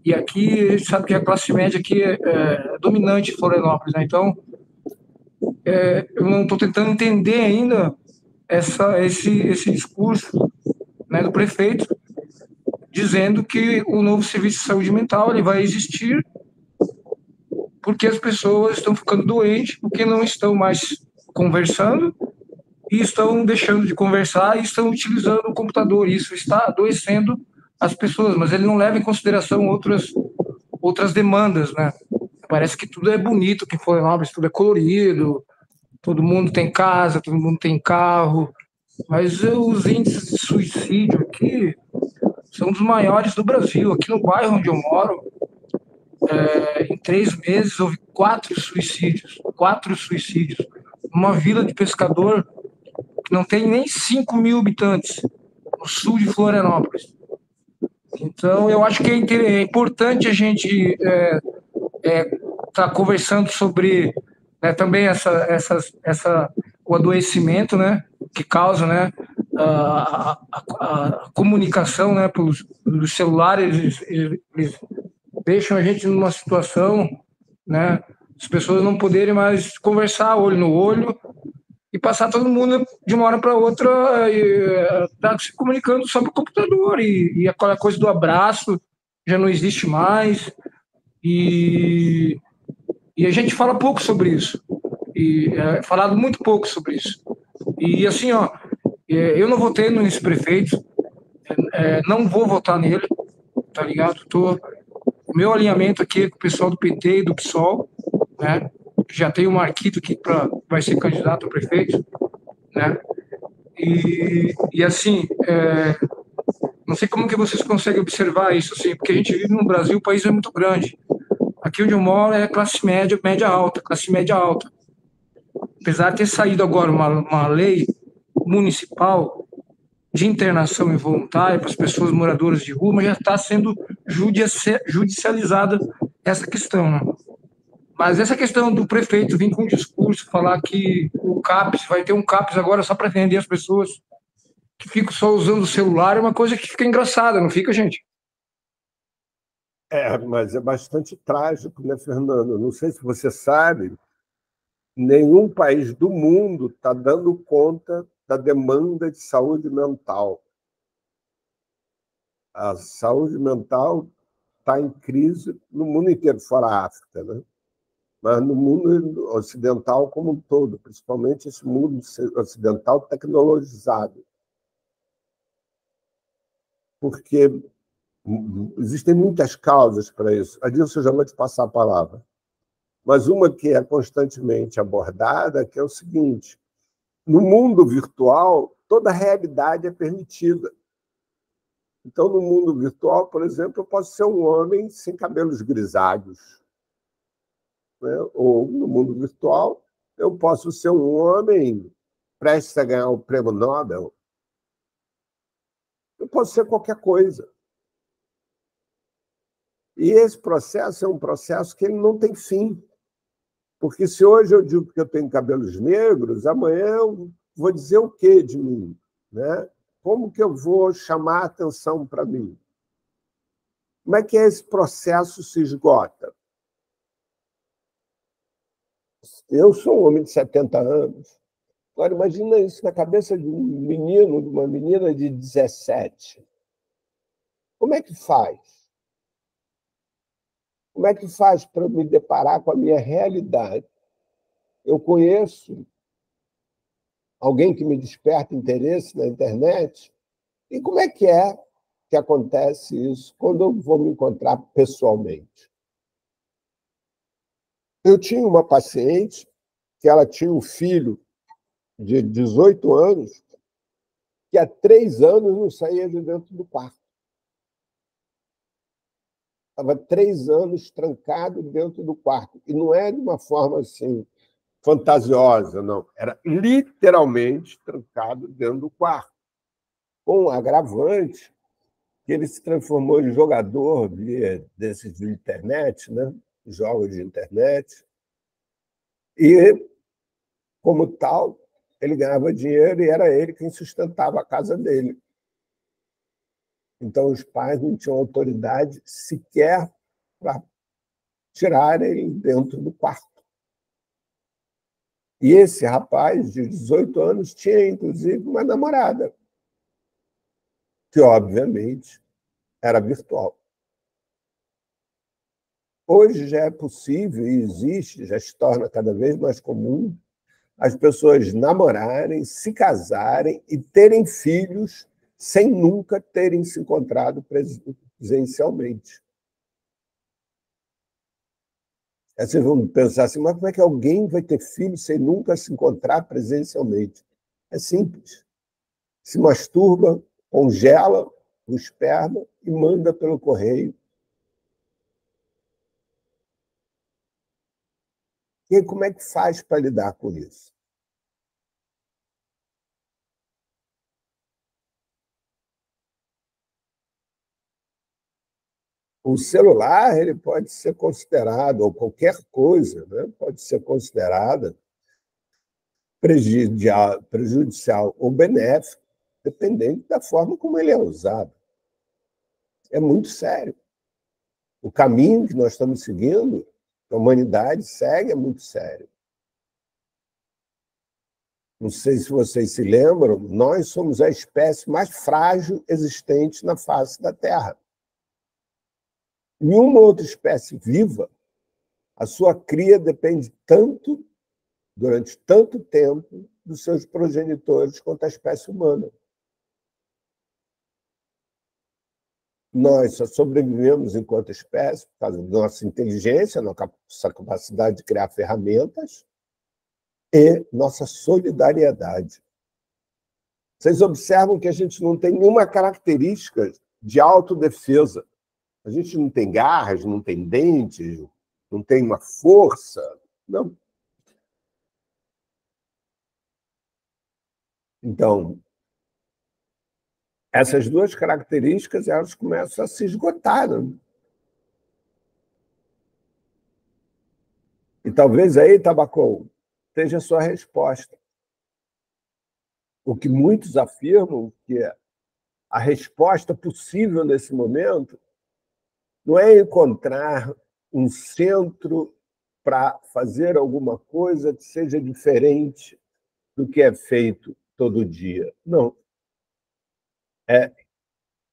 e aqui a gente sabe que a classe média aqui é dominante em Florianópolis, né? Então eu não estou tentando entender ainda esse discurso, né, do prefeito, dizendo que o novo serviço de saúde mental ele vai existir porque as pessoas estão ficando doentes, porque não estão mais conversando e estão deixando de conversar e estão utilizando o computador. Isso está adoecendo as pessoas, mas ele não leva em consideração outras demandas, né? Parece que tudo é bonito, que em Florianópolis tudo é colorido, todo mundo tem casa, todo mundo tem carro, mas os índices de suicídio aqui são dos maiores do Brasil. Aqui no bairro onde eu moro, em 3 meses houve 4 suicídios. 4 suicídios. Uma vila de pescador que não tem nem 5 mil habitantes, no sul de Florianópolis. Então, eu acho que é importante a gente estar conversando sobre, né, também o adoecimento, né, que causa, né, a comunicação, né, pelos celulares, eles deixam a gente numa situação, né, as pessoas não poderem mais conversar olho no olho e passar todo mundo de uma hora para outra tá se comunicando só por computador e aquela coisa do abraço já não existe mais e a gente fala pouco sobre isso e falado muito pouco sobre isso e assim, ó, eu não votei nesse prefeito, não vou votar nele, tá ligado? O meu alinhamento aqui é com o pessoal do PT e do PSOL, né? Já tem o Marquito aqui vai ser candidato a prefeito, né? E assim, não sei como que vocês conseguem observar isso, assim, porque a gente vive no Brasil, o país é muito grande. Aqui onde eu moro é classe média, média alta, classe média alta. Apesar de ter saído agora uma lei municipal de internação involuntária para as pessoas moradoras de rua, mas já está sendo judicializada essa questão, né? Mas essa questão do prefeito vir com um discurso, falar que o CAPES, vai ter um CAPES agora só para atender as pessoas que ficam só usando o celular, é uma coisa que fica engraçada, não fica, gente? Mas é bastante trágico, né, Fernando? Não sei se você sabe, nenhum país do mundo está dando conta da demanda de saúde mental. A saúde mental está em crise no mundo inteiro, fora a África, né? Mas no mundo ocidental como um todo, principalmente esse mundo ocidental tecnologizado. Porque existem muitas causas para isso. Adilson, já vou te passar a palavra. Mas uma que é constantemente abordada, que é o seguinte: no mundo virtual, toda realidade é permitida. Então, no mundo virtual, por exemplo, eu posso ser um homem sem cabelos grisalhos, né? Ou, no mundo virtual, eu posso ser um homem prestes a ganhar o prêmio Nobel. Eu posso ser qualquer coisa. E esse processo é um processo que ele não tem fim. Porque se hoje eu digo que eu tenho cabelos negros, amanhã eu vou dizer o quê de mim, né? Como que eu vou chamar a atenção para mim? Como é que esse processo se esgota? Eu sou um homem de 70 anos. Agora, imagina isso na cabeça de um menino, de uma menina de 17. Como é que faz? Como é que faz para eu me deparar com a minha realidade? Eu conheço alguém que me desperta interesse na internet, e como é que acontece isso quando eu vou me encontrar pessoalmente? Eu tinha uma paciente que ela tinha um filho de 18 anos que há 3 anos não saía de dentro do quarto. Estava 3 anos trancado dentro do quarto. E não é de uma forma assim fantasiosa, não. Era literalmente trancado dentro do quarto. Com um agravante que ele se transformou em jogador desses de internet, né? Jogos de internet. E, como tal, ele ganhava dinheiro e era ele quem sustentava a casa dele. Então, os pais não tinham autoridade sequer para tirarem dentro do quarto. E esse rapaz, de 18 anos, tinha, inclusive, uma namorada, que, obviamente, era virtual. Hoje já é possível e existe, já se torna cada vez mais comum, as pessoas namorarem, se casarem e terem filhos sem nunca terem se encontrado presencialmente. Aí vocês vão pensar assim, mas como é que alguém vai ter filho sem nunca se encontrar presencialmente? É simples. Se masturba, congela o esperma e manda pelo correio. E aí, como é que faz para lidar com isso? O celular ele pode ser considerado, ou qualquer coisa, né, pode ser considerada prejudicial ou benéfico, dependendo da forma como ele é usado. É muito sério. O caminho que nós estamos seguindo, que a humanidade segue, é muito sério. Não sei se vocês se lembram, nós somos a espécie mais frágil existente na face da Terra. Nenhuma outra espécie viva, a sua cria depende tanto, durante tanto tempo, dos seus progenitores quanto a espécie humana. Nós só sobrevivemos enquanto espécie por causa da nossa inteligência, nossa capacidade de criar ferramentas e nossa solidariedade. Vocês observam que a gente não tem nenhuma característica de autodefesa. A gente não tem garras, não tem dentes, não tem uma força. Não. Então, essas duas características elas começam a se esgotar. Né? E talvez aí, Tabacão, seja a sua resposta. O que muitos afirmam que a resposta possível nesse momento não é encontrar um centro para fazer alguma coisa que seja diferente do que é feito todo dia. Não. É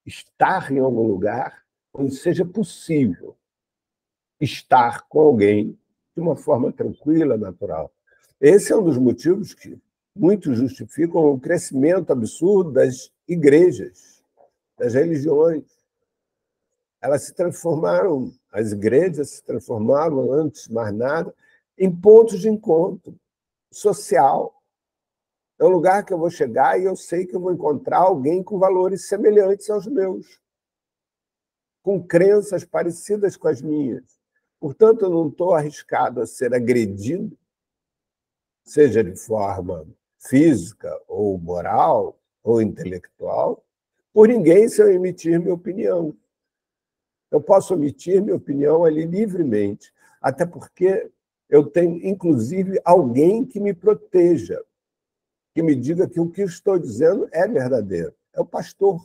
estar em algum lugar onde seja possível estar com alguém de uma forma tranquila, natural. Esse é um dos motivos que muitos justificam o crescimento absurdo das igrejas, das religiões. Elas se transformaram, as igrejas se transformaram, antes de mais nada, em pontos de encontro social. É um lugar que eu vou chegar e eu sei que eu vou encontrar alguém com valores semelhantes aos meus, com crenças parecidas com as minhas. Portanto, eu não estou arriscado a ser agredido, seja de forma física ou moral ou intelectual, por ninguém se eu emitir minha opinião. Eu posso emitir minha opinião ali livremente, até porque eu tenho, inclusive, alguém que me proteja, que me diga que o que eu estou dizendo é verdadeiro. É o pastor.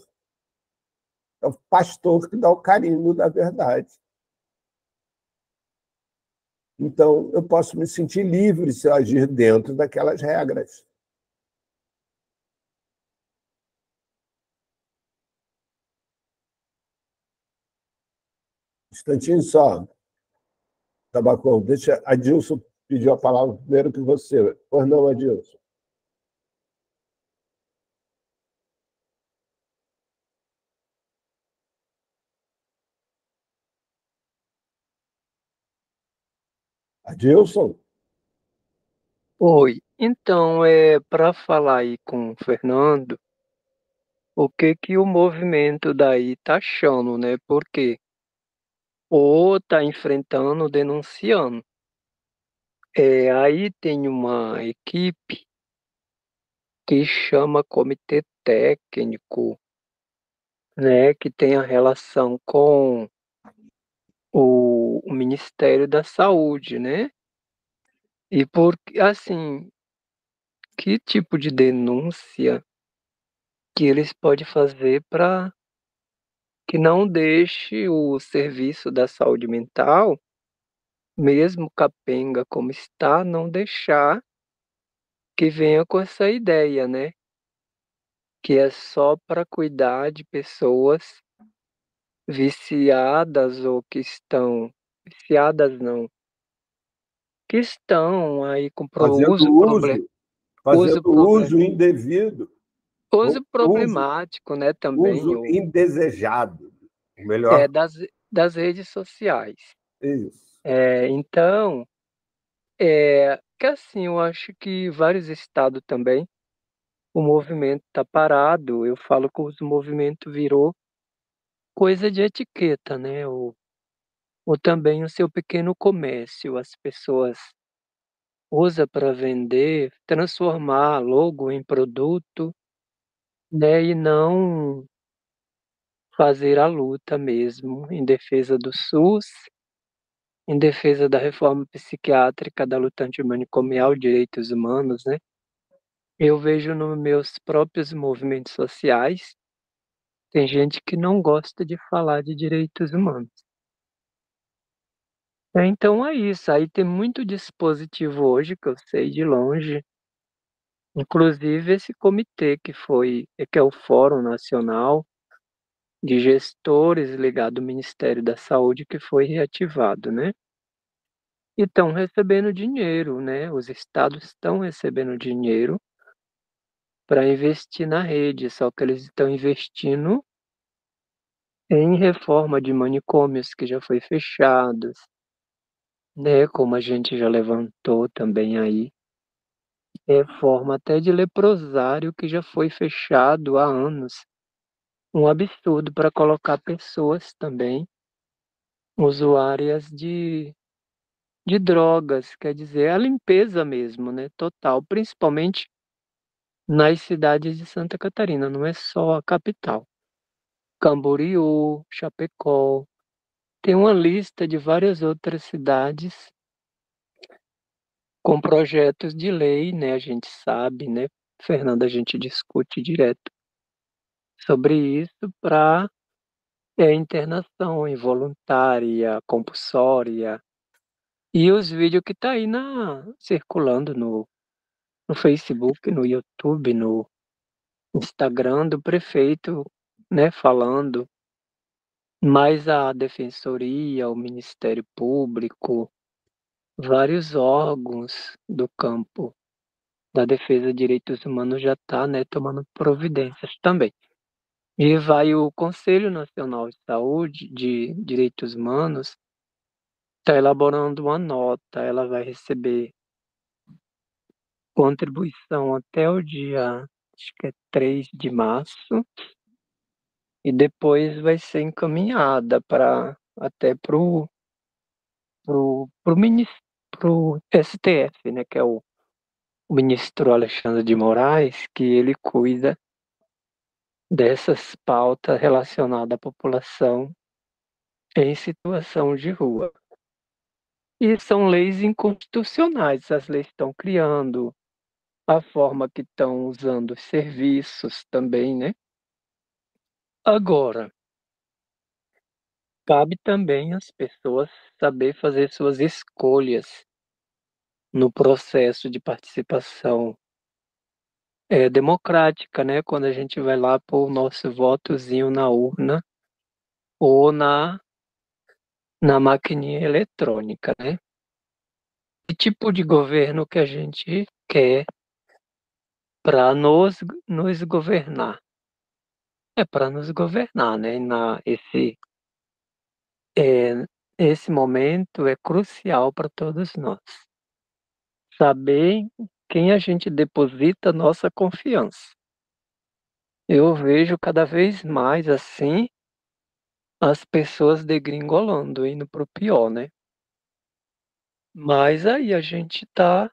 É o pastor que dá o carimbo da verdade. Então, eu posso me sentir livre se eu agir dentro daquelas regras. instantinho só. Tabacão, deixa. Adilson pediu a palavra primeiro que você. Pois não, Adilson. Adilson? Oi, então, para falar aí com o Fernando, o que que o movimento daí tá achando, né? Porque ou tá enfrentando, denunciando. Aí tem uma equipe que chama Comitê Técnico, né? Que tem a relação com o Ministério da Saúde, né? E assim, que tipo de denúncia que eles podem fazer para que não deixe o serviço da saúde mental, mesmo capenga como está, não deixar que venha com essa ideia, né? Que é só para cuidar de pessoas viciadas ou que estão viciadas não, que estão aí com Fazendo uso, uso fazendo proble uso indevido, uso uso, problemático, né, também, uso indesejado. Melhor, das redes sociais. isso. Então, que assim, eu acho que vários estados também, o movimento está parado. Eu falo que o movimento virou coisa de etiqueta, né? Ou também o seu pequeno comércio, as pessoas usam para vender, transformar logo em produto, né? E não fazer a luta mesmo em defesa do SUS, em defesa da reforma psiquiátrica, da luta antimanicomial, direitos humanos, né? Eu vejo nos meus próprios movimentos sociais, tem gente que não gosta de falar de direitos humanos. Então é isso, aí tem muito dispositivo hoje que eu sei de longe, inclusive esse comitê que é o Fórum Nacional de Gestores ligado ao Ministério da Saúde, que foi reativado, né? E estão recebendo dinheiro, né? Os estados estão recebendo dinheiro para investir na rede, só que eles estão investindo em reforma de manicômios que já foi fechados, né? Como a gente já levantou também aí, reforma até de leprosário que já foi fechado há anos. Um absurdo para colocar pessoas também usuárias de drogas, quer dizer, a limpeza mesmo, né? Total, principalmente nas cidades de Santa Catarina, não é só a capital. Camboriú, Chapecó, tem uma lista de várias outras cidades com projetos de lei, né? A gente sabe, né, Fernanda, a gente discute direto sobre isso para internação involuntária, compulsória, e os vídeos que tá aí circulando no Facebook, no YouTube, no Instagram do prefeito, né, falando, mais a defensoria, o Ministério Público, vários órgãos do campo da defesa de direitos humanos já está, né, tomando providências também. E vai o Conselho Nacional de Saúde de Direitos Humanos está elaborando uma nota, ela vai receber contribuição até o dia, acho que é 3 de março, e depois vai ser encaminhada até pro STF, né, que é o ministro Alexandre de Moraes, que ele cuida dessas pautas relacionadas à população em situação de rua. E são leis inconstitucionais, as leis estão criando, a forma que estão usando os serviços também, né? Agora, cabe também às pessoas saber fazer suas escolhas no processo de participação democrática, né? Quando a gente vai lá pôr o nosso votozinho na urna ou na maquininha eletrônica, né? Que tipo de governo que a gente quer para nos governar? É para nos governar, né? É, esse momento é crucial para todos nós. Saber em quem a gente deposita nossa confiança. Eu vejo cada vez mais assim as pessoas degringolando, indo para o pior, né? Mas aí a gente está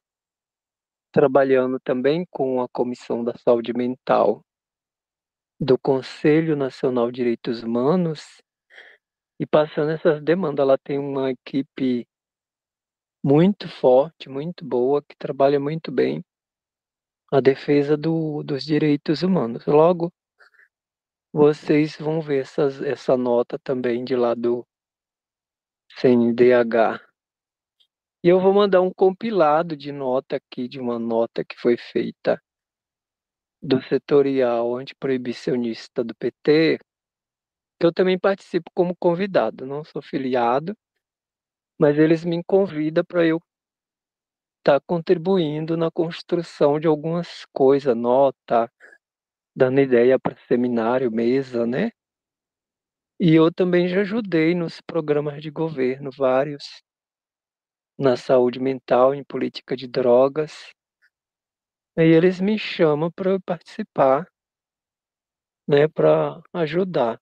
trabalhando também com a Comissão da Saúde Mental do Conselho Nacional de Direitos Humanos e passando essas demandas. Ela tem uma equipe muito forte, muito boa, que trabalha muito bem a defesa dos direitos humanos. Logo, vocês vão ver essa nota também de lá do CNDH. E eu vou mandar um compilado de nota aqui, de uma nota que foi feita do setorial antiproibicionista do PT, que eu também participo como convidado, não sou filiado, mas eles me convidam para eu estar contribuindo na construção de algumas coisas, nota, dando ideia para seminário, mesa, né? E eu também já ajudei nos programas de governo, vários, na saúde mental, em política de drogas. E eles me chamam para eu participar, né, para ajudar.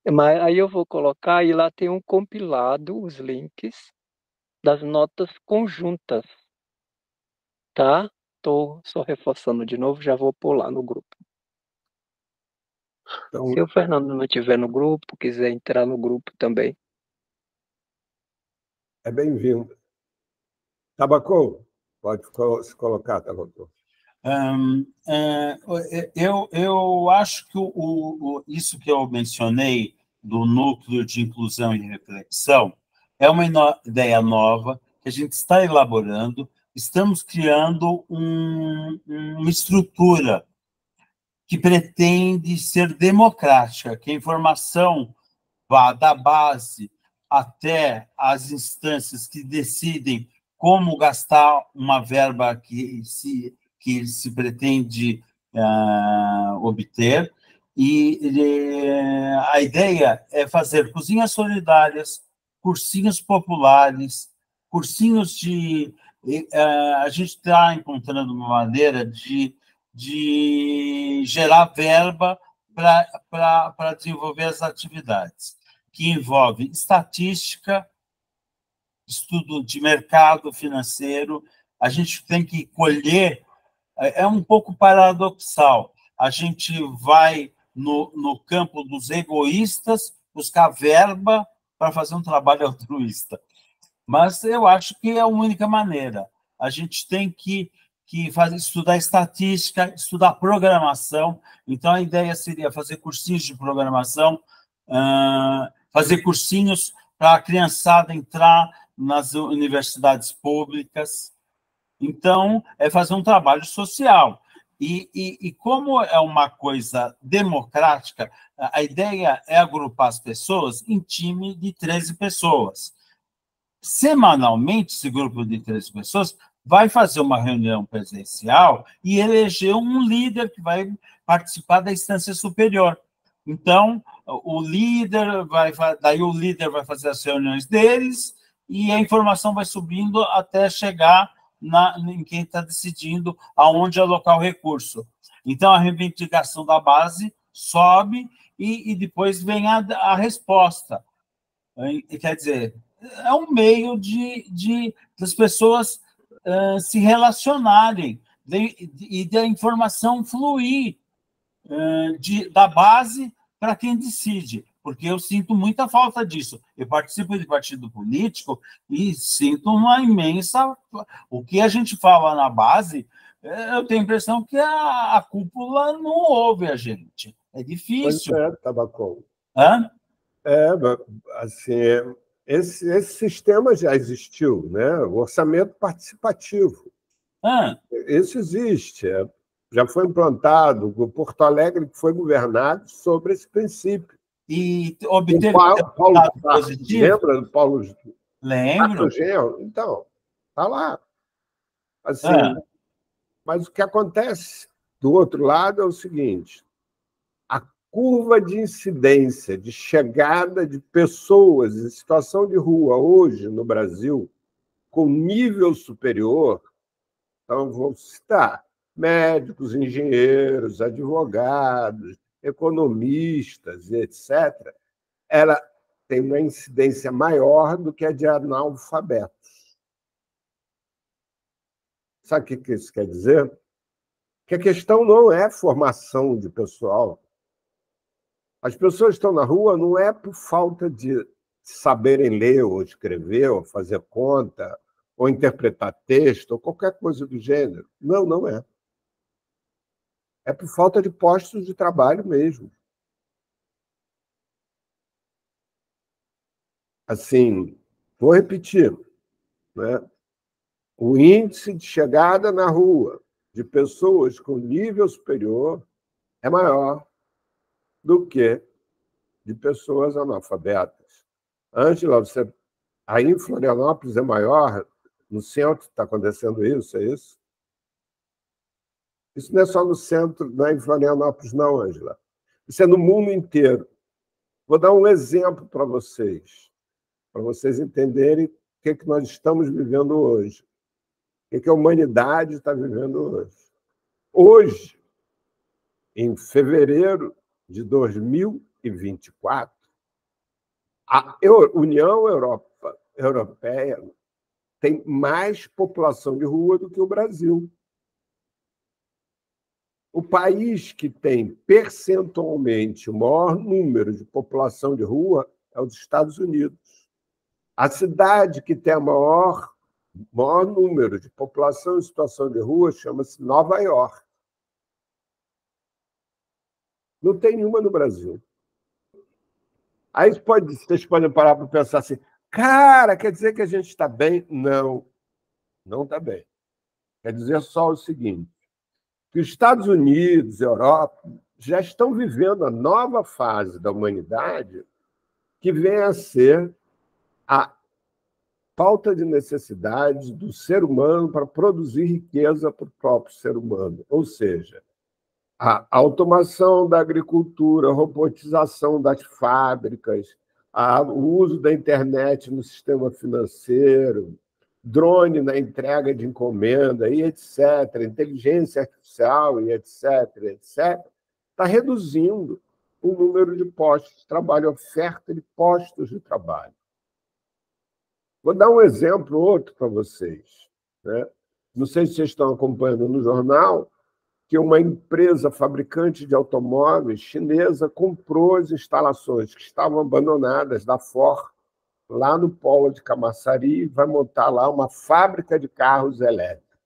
Mas aí eu vou colocar, e lá tem um compilado, os links das notas conjuntas, tá? Estou só reforçando de novo, já vou pular no grupo. Então, Se o Fernando não estiver no grupo, quiser entrar no grupo também. é bem-vindo. Tabacou, pode se colocar, Tabacou. Eu acho que isso que eu mencionei do núcleo de inclusão e reflexão é uma ideia nova que a gente está elaborando. Estamos criando uma estrutura que pretende ser democrática, que a informação vá da base até as instâncias que decidem como gastar uma verba que se pretende obter. A ideia é fazer cozinhas solidárias, cursinhos populares, cursinhos de... A gente está encontrando uma maneira de gerar verba para desenvolver as atividades, que envolve estatística, estudo de mercado financeiro. A gente tem que colher, é um pouco paradoxal, a gente vai no campo dos egoístas buscar verba para fazer um trabalho altruísta. Mas eu acho que é a única maneira. A gente tem que estudar estatística, estudar programação. Então, a ideia seria fazer cursinhos de programação, fazer cursinhos para a criançada entrar nas universidades públicas. Então, é fazer um trabalho social. E como é uma coisa democrática, a ideia é agrupar as pessoas em time de 13 pessoas. Semanalmente, esse grupo de 13 pessoas vai fazer uma reunião presencial e eleger um líder que vai participar da instância superior. Então, daí o líder vai fazer as reuniões deles e a informação vai subindo até chegar em quem está decidindo aonde alocar o recurso. Então, a reivindicação da base sobe e depois vem a resposta. Quer dizer, é um meio das pessoas se relacionarem e da informação fluir da base para quem decide, porque eu sinto muita falta disso. Eu participo de partido político e sinto uma imensa... O que a gente fala na base, eu tenho a impressão que a cúpula não ouve a gente. É difícil. Pois é, Tabacou. Hã? Assim, esse sistema já existiu, né? O orçamento participativo. Isso existe, já foi implantado. O Porto Alegre foi governado sobre esse princípio. e obteve Paulo resultado positivo. Lembra do Paulo? Lembro. Então, está lá. Assim, mas o que acontece do outro lado é o seguinte: a curva de incidência, de chegada de pessoas em situação de rua hoje no Brasil, com nível superior, então vou citar médicos, engenheiros, advogados, economistas, etc., ela tem uma incidência maior do que a de analfabetos. Sabe o que isso quer dizer? Que a questão não é formação de pessoal. As pessoas que estão na rua não é por falta de saberem ler ou escrever, ou fazer conta, ou interpretar texto, ou qualquer coisa do gênero. Não, não é. É por falta de postos de trabalho mesmo. Assim, vou repetir, né? O índice de chegada na rua de pessoas com nível superior é maior do que de pessoas analfabetas. Ângela, aí em Florianópolis é maior, no centro está acontecendo isso, é isso? Isso não é só no centro, não é em Florianópolis, não, Ângela. Isso é no mundo inteiro. Vou dar um exemplo para vocês entenderem o que nós estamos vivendo hoje, o que a humanidade está vivendo hoje. Hoje, em fevereiro de 2024, a União Europeia tem mais população de rua do que o Brasil. O país que tem percentualmente o maior número de população de rua é os Estados Unidos. A cidade que tem o maior número de população em situação de rua chama-se Nova York. Não tem nenhuma no Brasil. Aí vocês podem parar para pensar assim, cara, quer dizer que a gente está bem? Não, não está bem. Quer dizer só o seguinte, que os Estados Unidos, a Europa, já estão vivendo a nova fase da humanidade que vem a ser a falta de necessidade do ser humano para produzir riqueza para o próprio ser humano. Ou seja, a automação da agricultura, a robotização das fábricas, o uso da internet no sistema financeiro, drone na entrega de encomenda, e etc., inteligência artificial, e etc., etc., está reduzindo o número de postos de trabalho, a oferta de postos de trabalho. Vou dar um exemplo outro para vocês, né? Não sei se vocês estão acompanhando no jornal, que uma empresa fabricante de automóveis chinesa comprou as instalações que estavam abandonadas da Ford, lá no polo de Camaçari, e vai montar lá uma fábrica de carros elétricos.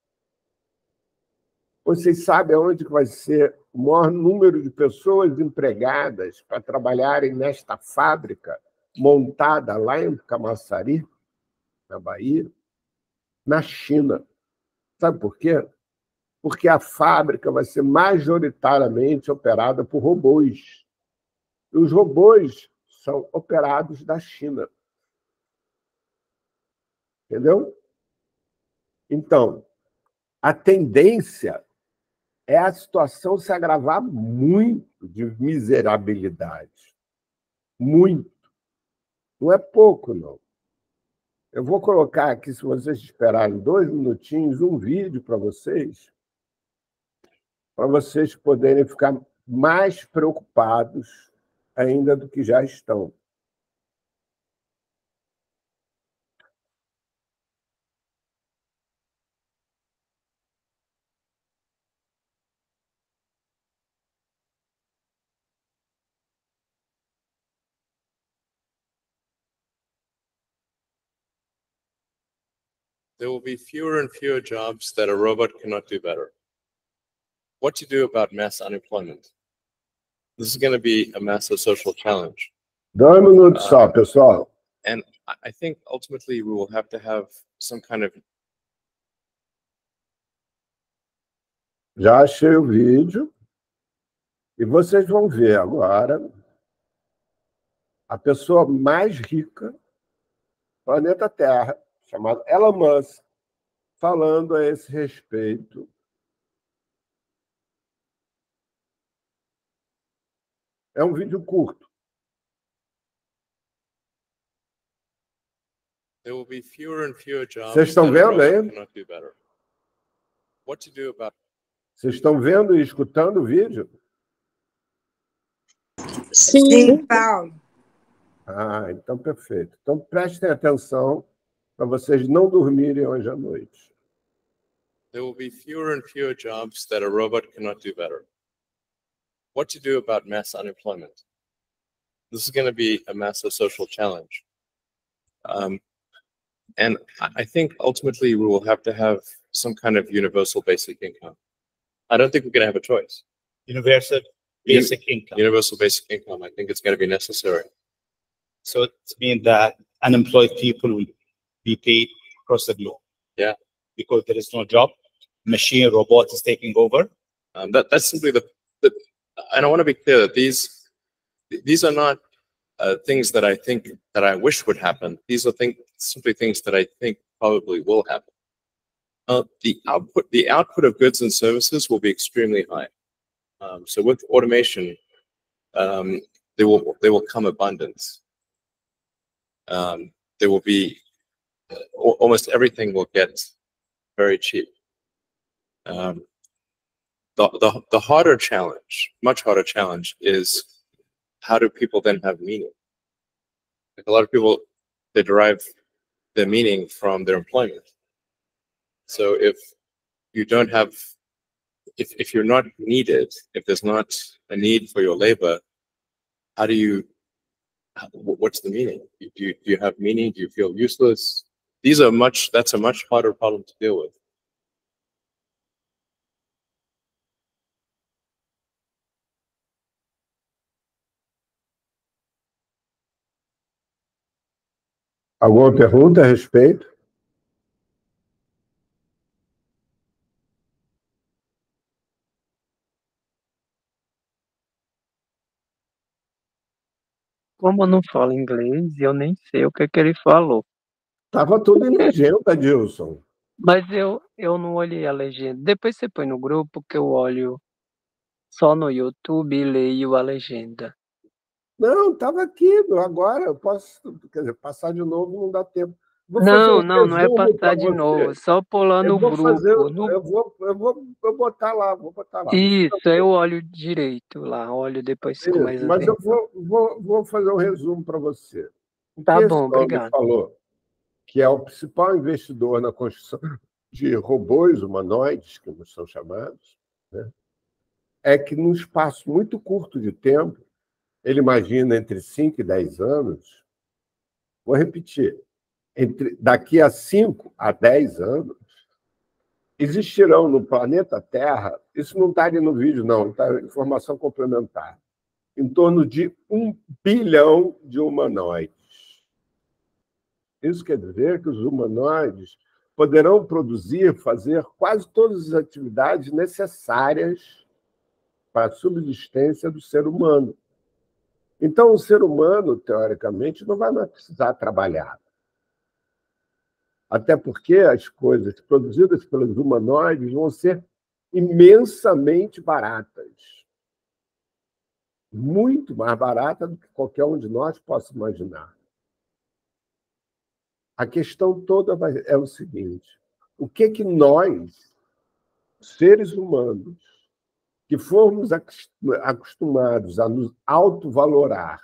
Vocês sabem onde vai ser o maior número de pessoas empregadas para trabalharem nesta fábrica montada lá em Camaçari, na Bahia? Na China. Sabe por quê? Porque a fábrica vai ser majoritariamente operada por robôs. E os robôs são operados da China. Entendeu? Então, a tendência é a situação se agravar muito de miserabilidade. Muito. Não é pouco, não. Eu vou colocar aqui, se vocês esperarem 2 minutinhos, um vídeo para vocês poderem ficar mais preocupados ainda do que já estão. There will be fewer and fewer jobs that a robot cannot do better. What to do about mass unemployment? This is going to be a massive social challenge. 2 minutos só, pessoal. And I think ultimately we will have to have some kind of... Já achei o vídeo. E vocês vão ver agora a pessoa mais rica do planeta Terra, chamada Elon Musk, falando a esse respeito. É um vídeo curto. There will be fewer and fewer jobs Vocês estão that a vendo aí? robot cannot do better. What to do about Vocês estão vendo e escutando o vídeo? Sim, Paulo. Ah, então perfeito. Então prestem atenção para vocês não dormirem hoje à noite. there will be fewer and fewer jobs that a robot cannot do better. What to do about mass unemployment? This is going to be a massive social challenge. And I think ultimately we will have to have some kind of universal basic income. I don't think we're going to have a choice. Universal basic income. Universal basic income, I think it's going to be necessary. So it means that unemployed people will be paid across the globe. Yeah. Because there is no job, machine, robot is taking over. That's simply the, and I want to be clear that these are not things that I think that I wish would happen. These are simply things that I think probably will happen. The output of goods and services will be extremely high. So with automation, there will come abundance. There will be almost everything will get very cheap. The harder challenge, much harder challenge, is how do people then have meaning? Like a lot of people, they derive their meaning from their employment. So if you don't have, if you're not needed, if there's not a need for your labor, how do you, what's the meaning? Do you have meaning? Do you feel useless? That's a much harder problem to deal with. Alguma pergunta a respeito? Como eu não falo inglês, eu nem sei o que ele falou. Estava tudo em legenda, Dilson. Mas eu não olhei a legenda. Depois você põe no grupo que eu olho só no YouTube e leio a legenda. Não, estava aqui, agora eu posso, quer dizer, passar de novo não dá tempo. Vou fazer Não, um não é resumo pra passar de você. novo, só pular no Eu vou fazer, grupo. eu vou botar lá, vou botar lá. Isso, eu olho direito lá, olho depois com mais Mas eu atenção. vou fazer um resumo para você. O Tá que esse bom, homem obrigado. falou, que é o principal investidor na construção de robôs humanoides, que não são chamados, né, é que num espaço muito curto de tempo, ele imagina entre 5 e 10 anos, vou repetir, daqui a 5 a 10 anos, existirão no planeta Terra, isso não está ali no vídeo, não, está informação complementar, em torno de 1 bilhão de humanoides. Isso quer dizer que os humanoides poderão produzir, fazer quase todas as atividades necessárias para a subsistência do ser humano. Então, o ser humano, teoricamente, não vai mais precisar trabalhar. Até porque as coisas produzidas pelos humanoides vão ser imensamente baratas. Muito mais barata do que qualquer um de nós possa imaginar. A questão toda é o seguinte: o que nós, seres humanos, que fomos acostumados a nos autovalorar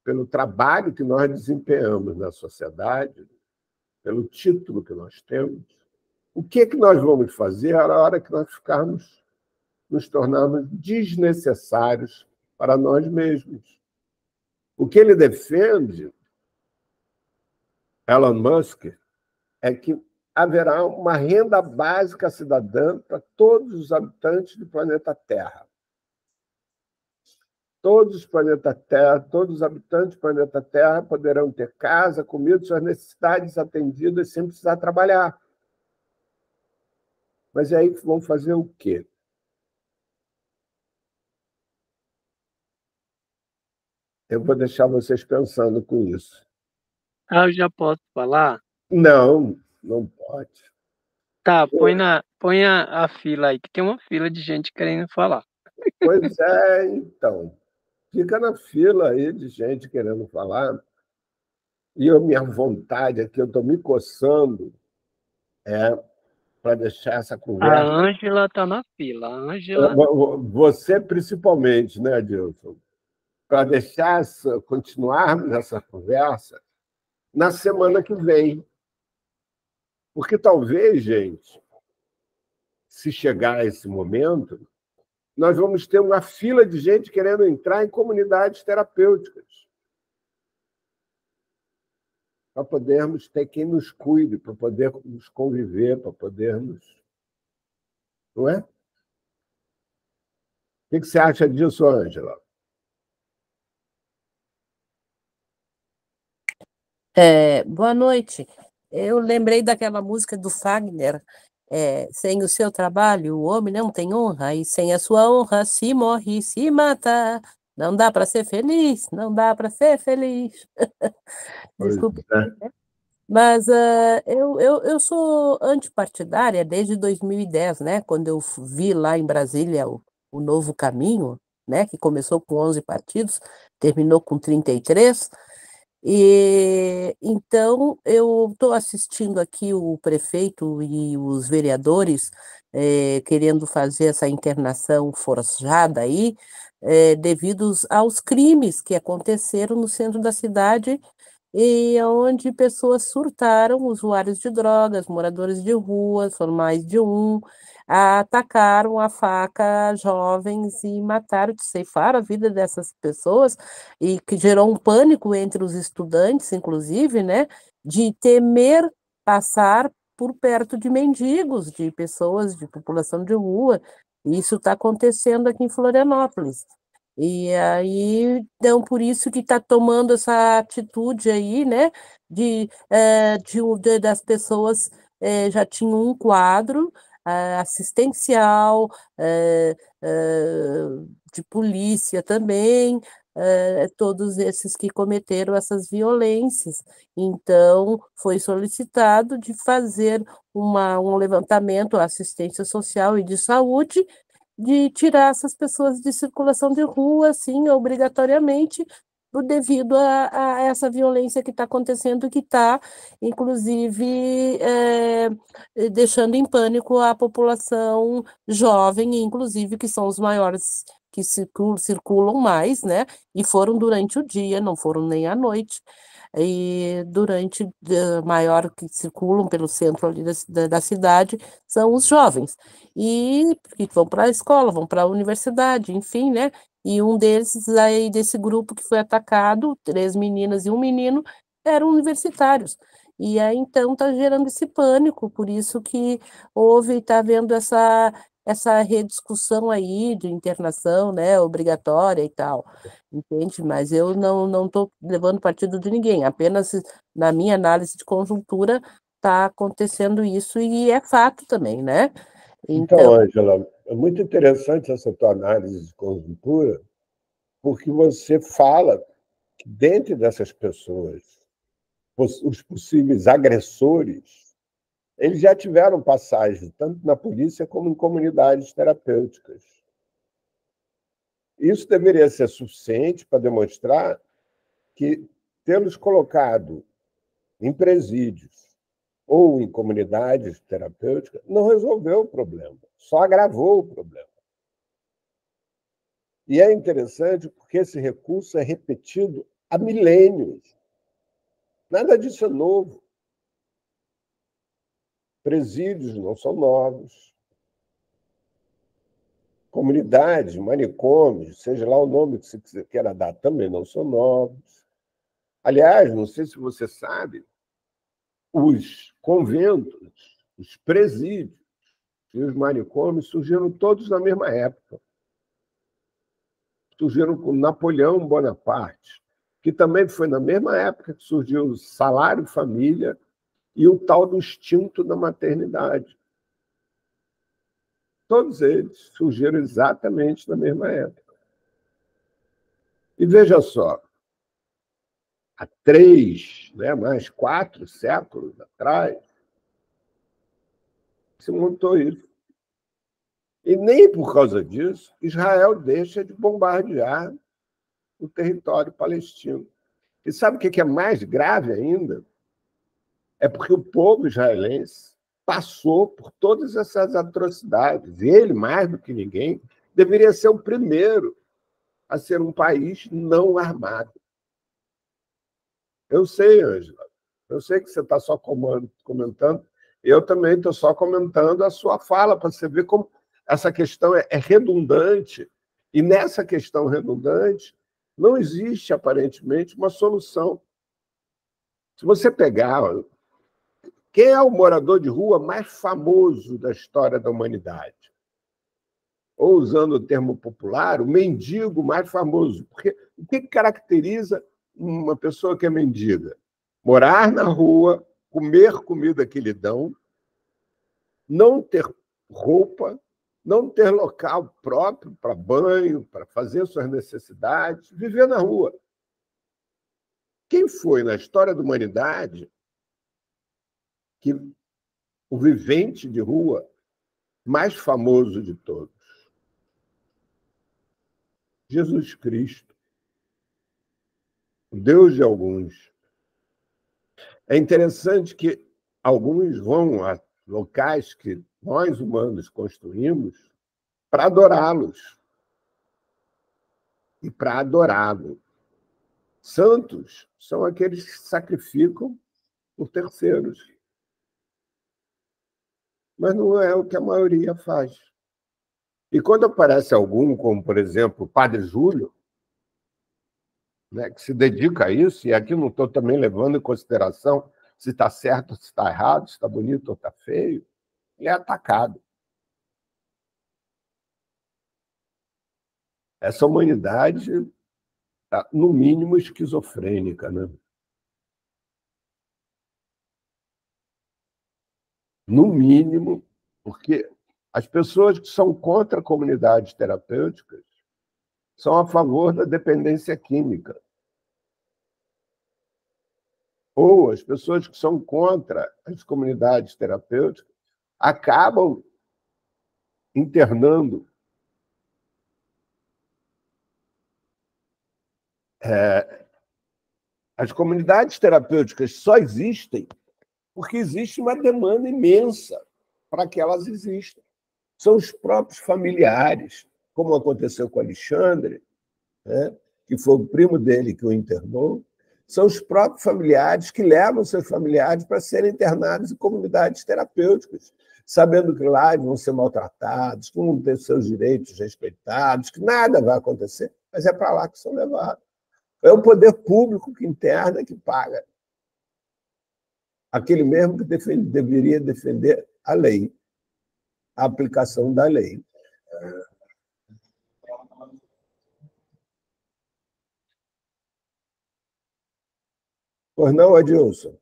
pelo trabalho que nós desempenhamos na sociedade, pelo título que nós temos, o que nós vamos fazer na hora que nós nos tornarmos desnecessários para nós mesmos? O que ele defende, Elon Musk, é que haverá uma renda básica cidadã para todos os habitantes do planeta Terra. Todos os habitantes do planeta Terra poderão ter casa, comida, suas necessidades atendidas sem precisar trabalhar. Mas aí vão fazer o quê? Eu vou deixar vocês pensando com isso. Ah, eu já posso falar? Não, não pode. Tá, põe a fila aí, que tem uma fila de gente querendo falar. Pois é, então. Fica na fila aí de gente querendo falar. E a minha vontade aqui, eu estou me coçando, para deixar essa A conversa. Ângela tá na fila. A Ângela. Você principalmente, né, Adilson? Para continuarmos essa conversa na semana que vem. Porque talvez, gente, se chegar a esse momento, nós vamos ter uma fila de gente querendo entrar em comunidades terapêuticas, para podermos ter quem nos cuide, para podermos conviver, para podermos. Não é? O que você acha disso, Ângela? Boa noite. Eu lembrei daquela música do Fagner, sem o seu trabalho, o homem não tem honra, e sem a sua honra se morre, se mata. Não dá para ser feliz, não dá para ser feliz. Desculpe. Mas eu sou antipartidária desde 2010, né? Quando eu vi lá em Brasília o Novo Caminho, né? Que começou com 11 partidos, terminou com 33. E então eu estou assistindo aqui o prefeito e os vereadores querendo fazer essa internação forçada aí, devido aos crimes que aconteceram no centro da cidade e onde pessoas surtaram, usuários de drogas, moradores de rua, foram mais de um, atacaram a faca jovens e mataram, ceifaram a vida dessas pessoas, e que gerou um pânico entre os estudantes, inclusive, né, de temer passar por perto de mendigos, de pessoas, de população de rua. E isso está acontecendo aqui em Florianópolis. E aí, então, por isso que está tomando essa atitude aí, né, das pessoas já tinham um quadro assistencial, de polícia também, todos esses que cometeram essas violências. Então, foi solicitado de fazer um levantamento, assistência social e de saúde, de tirar essas pessoas de circulação de rua, assim, obrigatoriamente, devido a essa violência que está acontecendo, que está, inclusive, deixando em pânico a população jovem, inclusive, que são os maiores que circulam mais, né? E foram durante o dia, não foram nem à noite. E durante maior que circulam pelo centro ali da cidade são os jovens, e que vão para a escola, vão para a universidade, enfim, né? E um desses aí, desse grupo que foi atacado, 3 meninas e um menino, eram universitários. E aí, então, está gerando esse pânico, por isso que está havendo essa rediscussão aí de internação, né, obrigatória e tal, entende? Mas eu não estou levando partido de ninguém, apenas na minha análise de conjuntura está acontecendo isso, e é fato também, né? Então, Ângela, é muito interessante essa tua análise de conjuntura, porque você fala que dentro dessas pessoas, os possíveis agressores, eles já tiveram passagem tanto na polícia como em comunidades terapêuticas. Isso deveria ser suficiente para demonstrar que tê-los colocado em presídios ou em comunidades terapêuticas não resolveu o problema, só agravou o problema. E é interessante porque esse recurso é repetido há milênios. Nada disso é novo. Presídios não são novos. Comunidades, manicômios, seja lá o nome que você queira dar, também não são novos. Aliás, não sei se você sabe, os conventos, os presídios e os manicômios surgiram todos na mesma época. Surgiram com Napoleão Bonaparte, que também foi na mesma época que surgiu o salário família e o tal do instinto da maternidade. Todos eles surgiram exatamente na mesma época. E veja só, há 3, né, mais 4 séculos atrás, se montou isso. E nem por causa disso, Israel deixa de bombardear o território palestino. E sabe o que é mais grave ainda? É porque o povo israelense passou por todas essas atrocidades. E ele, mais do que ninguém, deveria ser o primeiro a ser um país não armado. Eu sei, Ângela, eu sei que você está só comentando, eu também estou só comentando a sua fala, para você ver como essa questão é redundante, e nessa questão redundante não existe, aparentemente, uma solução. Se você pegar, quem é o morador de rua mais famoso da história da humanidade? Ou, usando o termo popular, o mendigo mais famoso. Porque o que caracteriza uma pessoa que é mendiga? Morar na rua, comer comida que lhe dão, não ter roupa, não ter local próprio para banho, para fazer suas necessidades, viver na rua. Quem foi, na história da humanidade, que o vivente de rua mais famoso de todos? Jesus Cristo, o Deus de alguns. É interessante que alguns vão a locais que nós humanos construímos para adorá-los e para adorá-lo. Santos são aqueles que sacrificam por terceiros. Mas não é o que a maioria faz. E quando aparece algum, como, por exemplo, o Padre Júlio, né, que se dedica a isso, e aqui não estou também levando em consideração se está certo ou se está errado, se está bonito ou está feio, ele é atacado. Essa humanidade está, no mínimo, esquizofrênica, né? No mínimo, porque as pessoas que são contra comunidades terapêuticas são a favor da dependência química. Ou as pessoas que são contra as comunidades terapêuticas acabam internando as comunidades terapêuticas só existem porque existe uma demanda imensa para que elas existam. São os próprios familiares, como aconteceu com o Alexandre, né, que foi o primo dele que o internou, são os próprios familiares que levam seus familiares para serem internados em comunidades terapêuticas, sabendo que lá vão ser maltratados, que vão ter seus direitos respeitados, que nada vai acontecer, mas é para lá que são levados. É o poder público que interna, que paga. Aquele mesmo que deveria defender a lei, a aplicação da lei. Pois não, Adilson?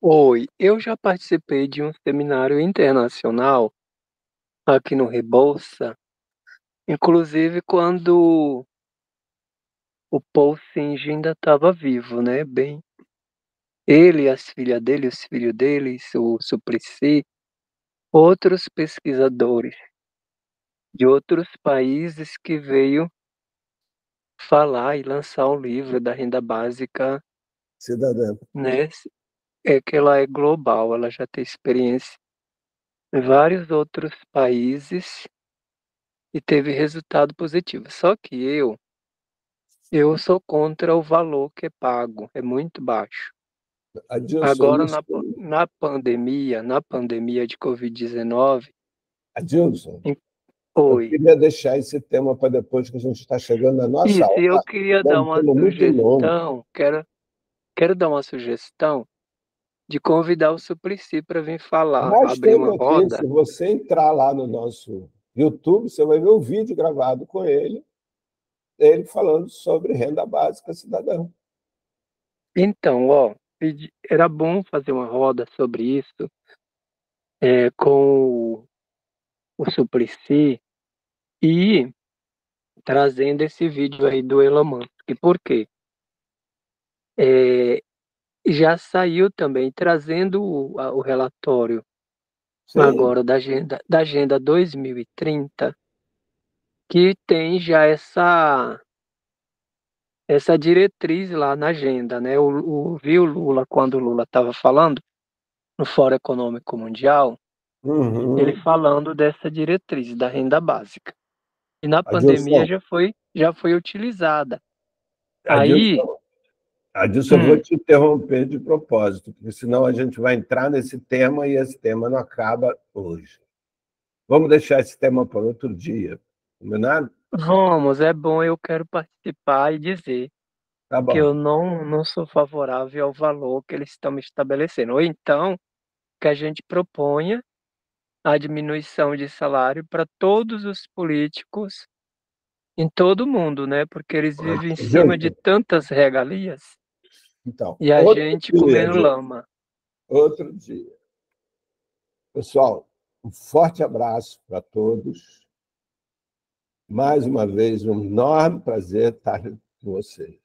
Oi, eu já participei de um seminário internacional aqui no Rebouça, inclusive quando o Paul Singe ainda estava vivo, né? Bem, ele, as filhas dele, os filhos dele, o Suplicy, outros pesquisadores de outros países que veio falar e lançar um livro da renda básica, Cidadã. né? É que ela é global, ela já tem experiência em vários outros países e teve resultado positivo. Só que eu sou contra o valor que é pago, é muito baixo. Adilson, Agora isso... na pandemia de Covid-19, Adilson, eu oi. queria deixar esse tema para depois, que a gente está chegando na nossa Isso, aula. eu queria É dar um uma tema muito longo. sugestão, quero dar uma sugestão de convidar o Suplicy para vir falar, Nós abrir uma temos aqui, roda. se você entrar lá no nosso YouTube, você vai ver o vídeo gravado com ele falando sobre renda básica cidadã. Então, ó, era bom fazer uma roda sobre isso com o Suplicy e trazendo esse vídeo aí do Elon Musk. Por quê? Já saiu também, trazendo o relatório Sim. agora da Agenda 2030, que tem já essa diretriz lá na agenda, né? Viu Lula, quando o Lula estava falando no Fórum Econômico Mundial, ele falando dessa diretriz da renda básica. E na pandemia já foi utilizada. Adilson, eu vou te interromper de propósito, porque senão a gente vai entrar nesse tema e esse tema não acaba hoje. Vamos deixar esse tema para outro dia, combinado? Vamos, é bom, eu quero participar e dizer Tá bom. que eu não sou favorável ao valor que eles estão me estabelecendo. Ou então, que a gente proponha a diminuição de salário para todos os políticos em todo o mundo, né? Porque eles vivem em cima de tantas regalias Então, e a gente comendo lama. Outro dia. Pessoal, um forte abraço para todos. Mais uma vez, um enorme prazer estar com vocês.